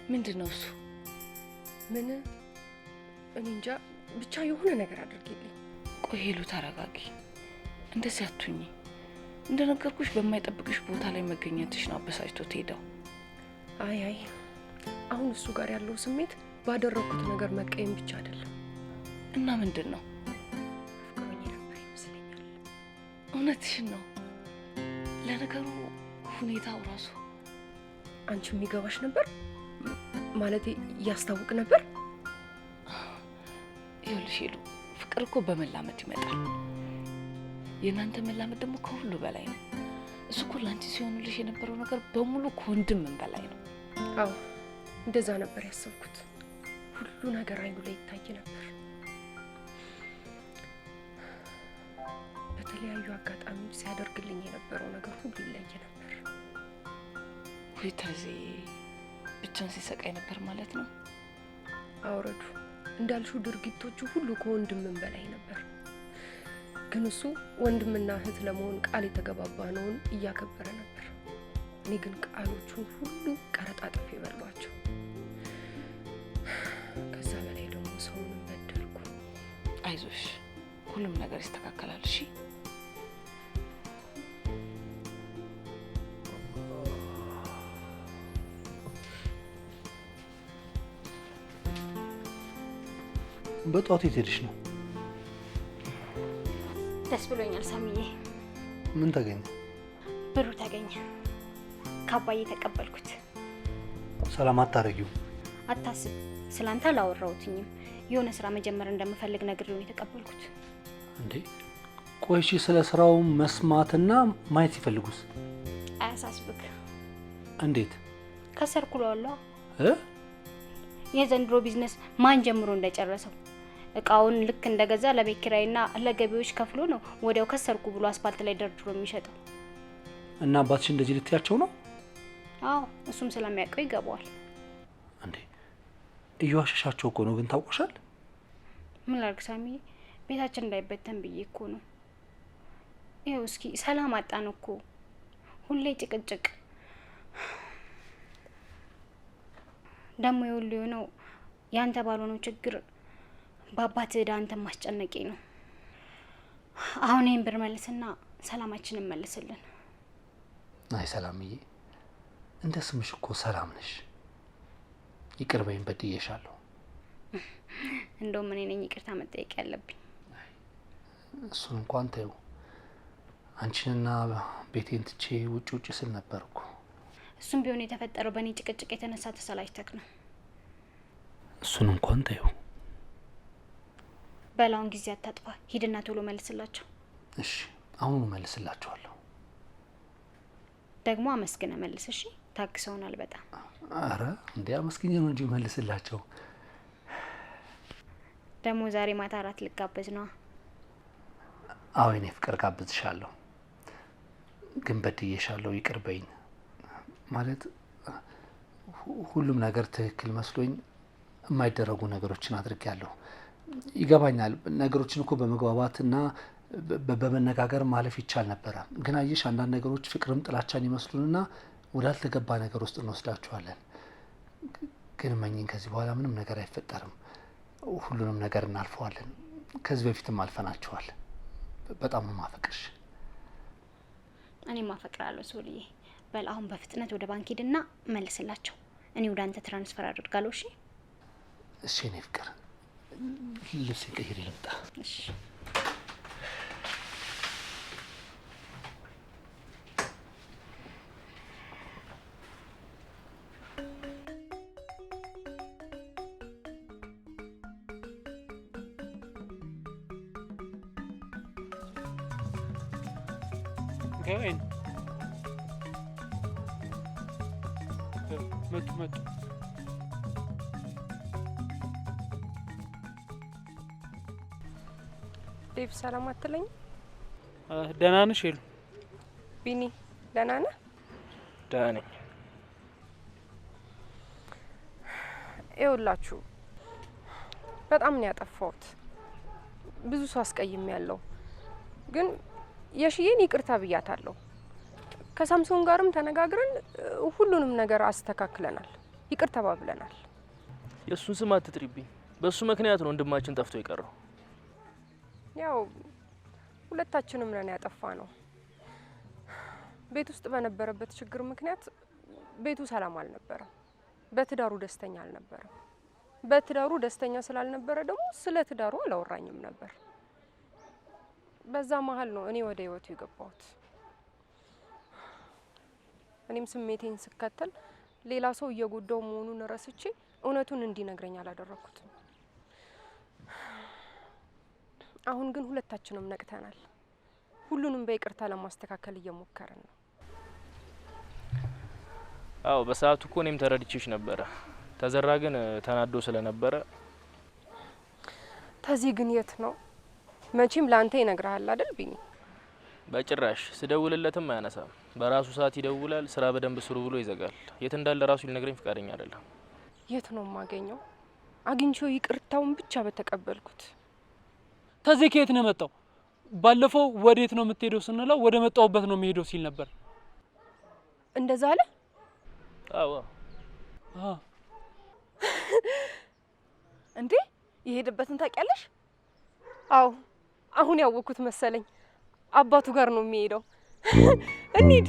ምንድነው እሱ? ምን እኔ እንጃ ብቻ የሆነ ነገር አድርጊልኝ። ቆይ ሄሉ ተረጋጊ፣ እንደዚህ አትሁኚ። እንደነገርኩሽ በማይጠብቅሽ ቦታ ላይ መገኘትሽ ነው አበሳጭቶት ሄደው። አይ አሁን እሱ ጋር ያለው ስሜት ባደረኩት ነገር መቀየም ብቻ አይደለም። እና ምንድነው? ፍቅሮኝ ነበር ይመስለኛል። እውነትሽን ነው? ለነገሩ ሁኔታው ራሱ አንቺ የሚገባሽ ነበር ማለት ያስታውቅ ነበር። ይኸውልሽ ሄሉ፣ ፍቅር እኮ በመላመድ ይመጣል። የእናንተ መላመድ ደግሞ ከሁሉ በላይ ነው። እሱ እኮ ለአንቺ ሲሆንልሽ የነበረው ነገር በሙሉ ከወንድምም በላይ ነው። አዎ እንደዛ ነበር ያሰብኩት። ሁሉ ነገር አይኑ ላይ ይታይ ነበር። በተለያዩ አጋጣሚዎች ሲያደርግልኝ የነበረው ነገር ሁሉ ይለይ ነበር። ወይ ተዜ ብቻን ሲሰቃይ ነበር ማለት ነው። አውረዱ እንዳልሽው ድርጊቶቹ ሁሉ ከወንድምም በላይ ነበር። ግን እሱ ወንድምና እህት ለመሆን ቃል የተገባባነውን እያከበረ ነበር። እኔ ግን ቃሎቹን ሁሉ ቀረጣጥፌ በሏቸው። ከዛ በላይ ደግሞ ሰውንም በደልኩ። አይዞሽ፣ ሁሉም ነገር ይስተካከላል። እሺ በጧት የት ሄድሽ ነው? ደስ ብሎኛል ሳሚዬ። ምን ተገኘ? ብሩ ተገኘ። ከአባዬ ተቀበልኩት። ሰላም አታረጊው። አታስብ፣ ስላንተ አላወራሁትኝም። የሆነ ስራ መጀመር እንደምፈልግ ነግሬው የተቀበልኩት። እንዴ ቆይ እሺ፣ ስለ ስራው መስማትና ማየት ሲፈልጉስ? አያሳስብክ። እንዴት ከሰርኩሏለሁ። የዘንድሮ ቢዝነስ ማን ጀምሮ እንደጨረሰው እቃውን ልክ እንደገዛ ለቤት ኪራይና ለገቢዎች ከፍሎ ነው ወዲያው ከሰርኩ ብሎ አስፋልት ላይ ደርድሮ የሚሸጠው። እና አባትሽ እንደዚህ ልትያቸው ነው? አዎ እሱም ስለሚያውቀው ይገባዋል። እንዴ እየዋሸሻቸው እኮ ነው። ግን ታውቆሻል። ምን ላድርግ ሳሚ፣ ቤታችን እንዳይበተን ብዬ እኮ ነው። ይኸው እስኪ ሰላም አጣን እኮ፣ ሁሌ ጭቅጭቅ። ደግሞ ይኸውልህ የሆነው ያንተ ባልሆነው ችግር በአባት ዕዳ አንተን ማስጨነቄ ነው። አሁን ይህን ብር መልስና ሰላማችንን መልስልን። አይ ሰላምዬ፣ እንደ ስምሽ እኮ ሰላም ነሽ። ይቅር በይኝ፣ በድዬሻለሁ። እንደውም እኔ ነኝ ይቅርታ መጠየቅ ያለብኝ። እሱን እንኳን ተይው። አንቺንና ቤቴን ትቼ ውጭ ስል ነበርኩ። እሱም ቢሆን የተፈጠረው በእኔ ጭቅጭቅ የተነሳ ተሰላችተክ ነው። እሱን እንኳን ተይው። በላውን ጊዜ አታጥፋ፣ ሂድና ቶሎ መልስላቸው። እሺ አሁኑ መልስላቸዋለሁ። ደግሞ አመስግነ መልስ። እሺ ታግሰውናል በጣም። አረ እንዴ አመስግኜ ነው እንጂ መልስላቸው። ደግሞ ዛሬ ማታ እራት ልጋበዝ ነው። አዎ እኔ ፍቅር ጋብዝሻለሁ፣ ግን በድዬሻለሁ። ይቅር በይኝ። ማለት ሁሉም ነገር ትክክል መስሎኝ የማይደረጉ ነገሮችን አድርጌያለሁ። ይገባኛል። ነገሮችን እኮ በመግባባትና በመነጋገር ማለፍ ይቻል ነበረ። ግን አየሽ፣ አንዳንድ ነገሮች ፍቅርም ጥላቻን ይመስሉንና ወዳልተገባ ነገር ውስጥ እንወስዳቸዋለን። ግን እመኚኝ፣ ከዚህ በኋላ ምንም ነገር አይፈጠርም። ሁሉንም ነገር እናልፈዋለን። ከዚህ በፊትም አልፈናቸዋል። በጣም ነው ማፈቅርሽ። እኔም አፈቅራለሁ ሶልዬ። በል አሁን በፍጥነት ወደ ባንክ ሄድና መልስላቸው። እኔ ወደ አንተ ትራንስፈር አድርጋለሁ። እሺ እሺ። እኔ ፍቅር ልብሴን ቀይሬ ልምጣ። እሺ። ወይን መጡ። ዴቭ ሰላም አትለኝ? ደህና ነሽ ሄሉ? ቢኒ ደህና ነህ? ደህና ነኝ። ይኸውላችሁ በጣም ነው ያጠፋሁት። ብዙ ሰው አስቀይም ያለው ግን የሽዬን ይቅርታ ብያታለሁ። ከሳምሶን ጋርም ተነጋግረን ሁሉንም ነገር አስተካክለናል። ይቅር ተባብለናል። የእሱን ስም አትጥሪብኝ። በሱ ምክንያት ነው ወንድማችን ጠፍቶ የቀረው። ያው ሁለታችንም ነን ያጠፋ ነው። ቤት ውስጥ በነበረበት ችግር ምክንያት ቤቱ ሰላም አልነበረም። በትዳሩ ደስተኛ አልነበረም። በትዳሩ ደስተኛ ስላልነበረ ደግሞ ስለ ትዳሩ አላወራኝም ነበር። በዛ መሀል ነው እኔ ወደ ህይወቱ የገባሁት። እኔም ስሜቴን ስከተል ሌላ ሰው እየጎዳው መሆኑን ረስቼ እውነቱን እንዲነግረኝ አላደረኩትም። አሁን ግን ሁለታችንም ነቅተናል። ሁሉንም በይቅርታ ለማስተካከል እየሞከርን ነው። አዎ በሰዓቱ እኮ እኔም ተረድቼሽ ነበረ። ተዘራ ግን ተናዶ ስለነበረ ተዚህ ግን የት ነው? መቼም ላንተ ይነግርሃል አይደል ቢኒ? በጭራሽ ስደውልለትም አያነሳም። በራሱ ሰዓት ይደውላል። ስራ በደንብ ስሩ ብሎ ይዘጋል። የት እንዳለ ራሱ ሊነግረኝ ፈቃደኛ አይደለም። የት ነው የማገኘው? አግኝቼው ይቅርታውን ብቻ በተቀበልኩት። ተዚህ ከየት ነው የመጣው? ባለፈው ወዴት ነው የምትሄደው ስንለው ወደ መጣውበት ነው የሚሄደው ሲል ነበር። እንደዛ አለ? አዎ። እንዴ የሄደበትን ታውቂያለሽ? አዎ አሁን ያወኩት መሰለኝ። አባቱ ጋር ነው የሚሄደው። እንሂድ።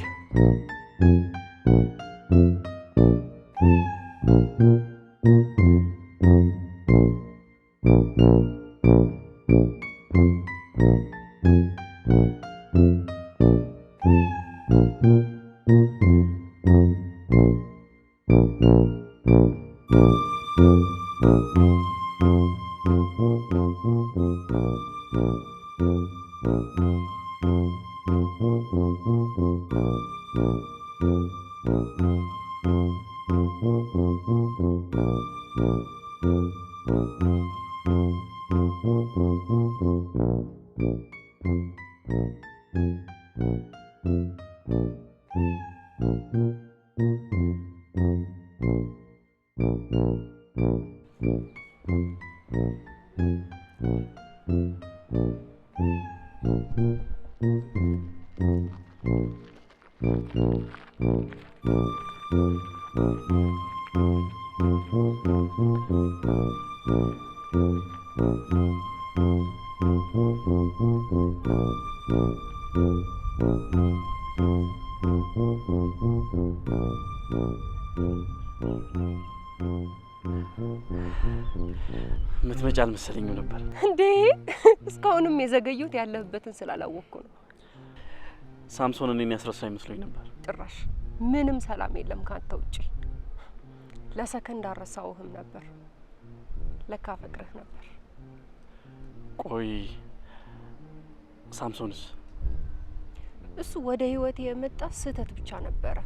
ምትመጪ አልመሰለኝም ነበር። እንዴ እስካሁንም የዘገዩት ያለህበትን ስላላወቅኩ ነው። ሳምሶን እኔን ያስረሳኝ መስሎኝ ነበር። ጭራሽ ምንም ሰላም የለም ካንተ ውጪ። ለሰከንድ አረሳውህም ነበር። ለካ ፈቅረህ ነበር። ቆይ ሳምሶንስ? እሱ ወደ ህይወቴ የመጣ ስህተት ብቻ ነበረ።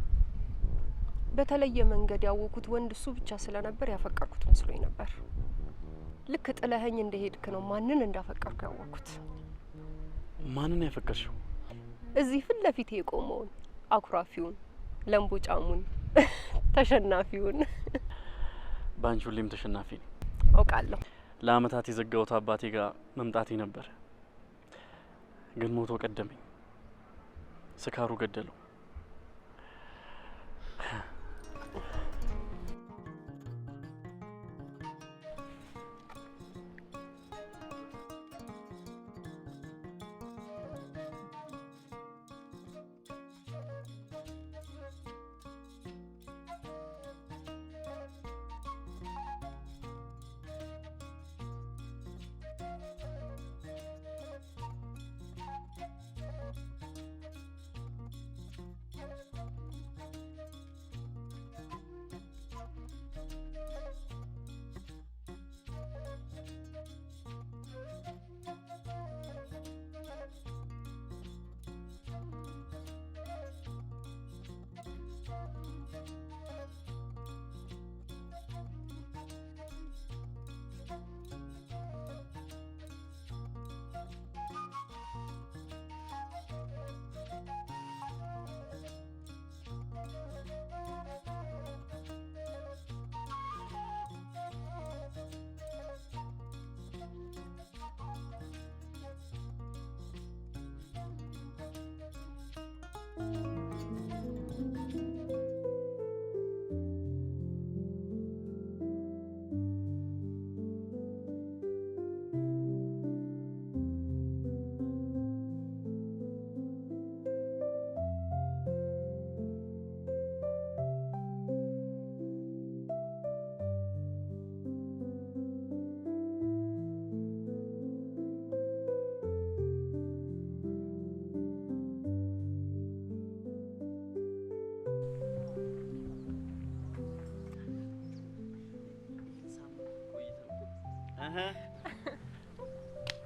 በተለየ መንገድ ያወኩት ወንድ እሱ ብቻ ስለነበር ያፈቀርኩት መስሎኝ ነበር። ልክ ጥለኸኝ እንደሄድክ ነው ማንን እንዳፈቀርኩ ያወኩት። ማንን ያፈቀርሽው? እዚህ ፊት ለፊት የቆመውን አኩራፊውን፣ ለምቦጫሙን፣ ተሸናፊውን። ባንቺ ሁሌም ተሸናፊ ነኝ አውቃለሁ። ለአመታት የዘጋሁት አባቴ ጋር መምጣቴ ነበር፣ ግን ሞቶ ቀደመኝ። ስካሩ ገደለው።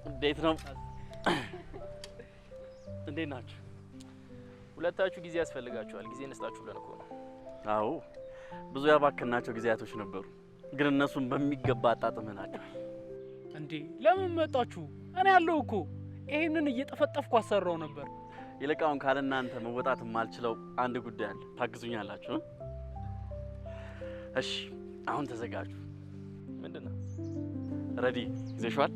እንዴት ነው? እንዴት ናችሁ? ሁለታችሁ ጊዜ ያስፈልጋችኋል። ጊዜ እንስጣችሁ ብለን እኮ ነው። አዎ ብዙ ያባከናቸው ጊዜያቶች ነበሩ፣ ግን እነሱን በሚገባ አጣጥመናቸው። እንዴ ለምን መጣችሁ? እኔ ያለው እኮ ይሄንን እየጠፈጠፍኩ አሰራው ነበር። ይልቃውን ካለ እናንተ መወጣት የማልችለው አንድ ጉዳይ አለ። ታግዙኛላችሁ? እሺ አሁን ተዘጋጁ። ምንድነው? ረዲ ይዘሽዋል?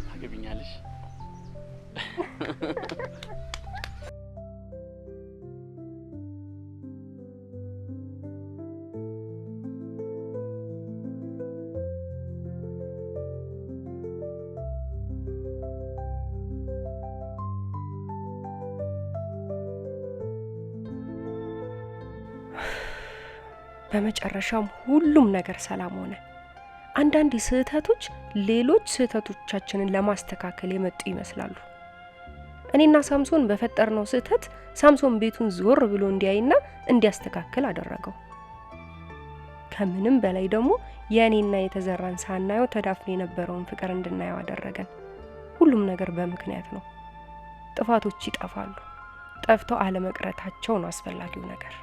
ታገቢኛለሽ? በመጨረሻም ሁሉም ነገር ሰላም ሆነ። አንዳንድ ስህተቶች ሌሎች ስህተቶቻችንን ለማስተካከል የመጡ ይመስላሉ። እኔና ሳምሶን በፈጠርነው ስህተት ሳምሶን ቤቱን ዞር ብሎ እንዲያይና እንዲያስተካክል አደረገው። ከምንም በላይ ደግሞ የእኔና የተዘራን ሳናየው ተዳፍኖ የነበረውን ፍቅር እንድናየው አደረገን። ሁሉም ነገር በምክንያት ነው። ጥፋቶች ይጠፋሉ። ጠፍተው አለመቅረታቸው ነው አስፈላጊው ነገር።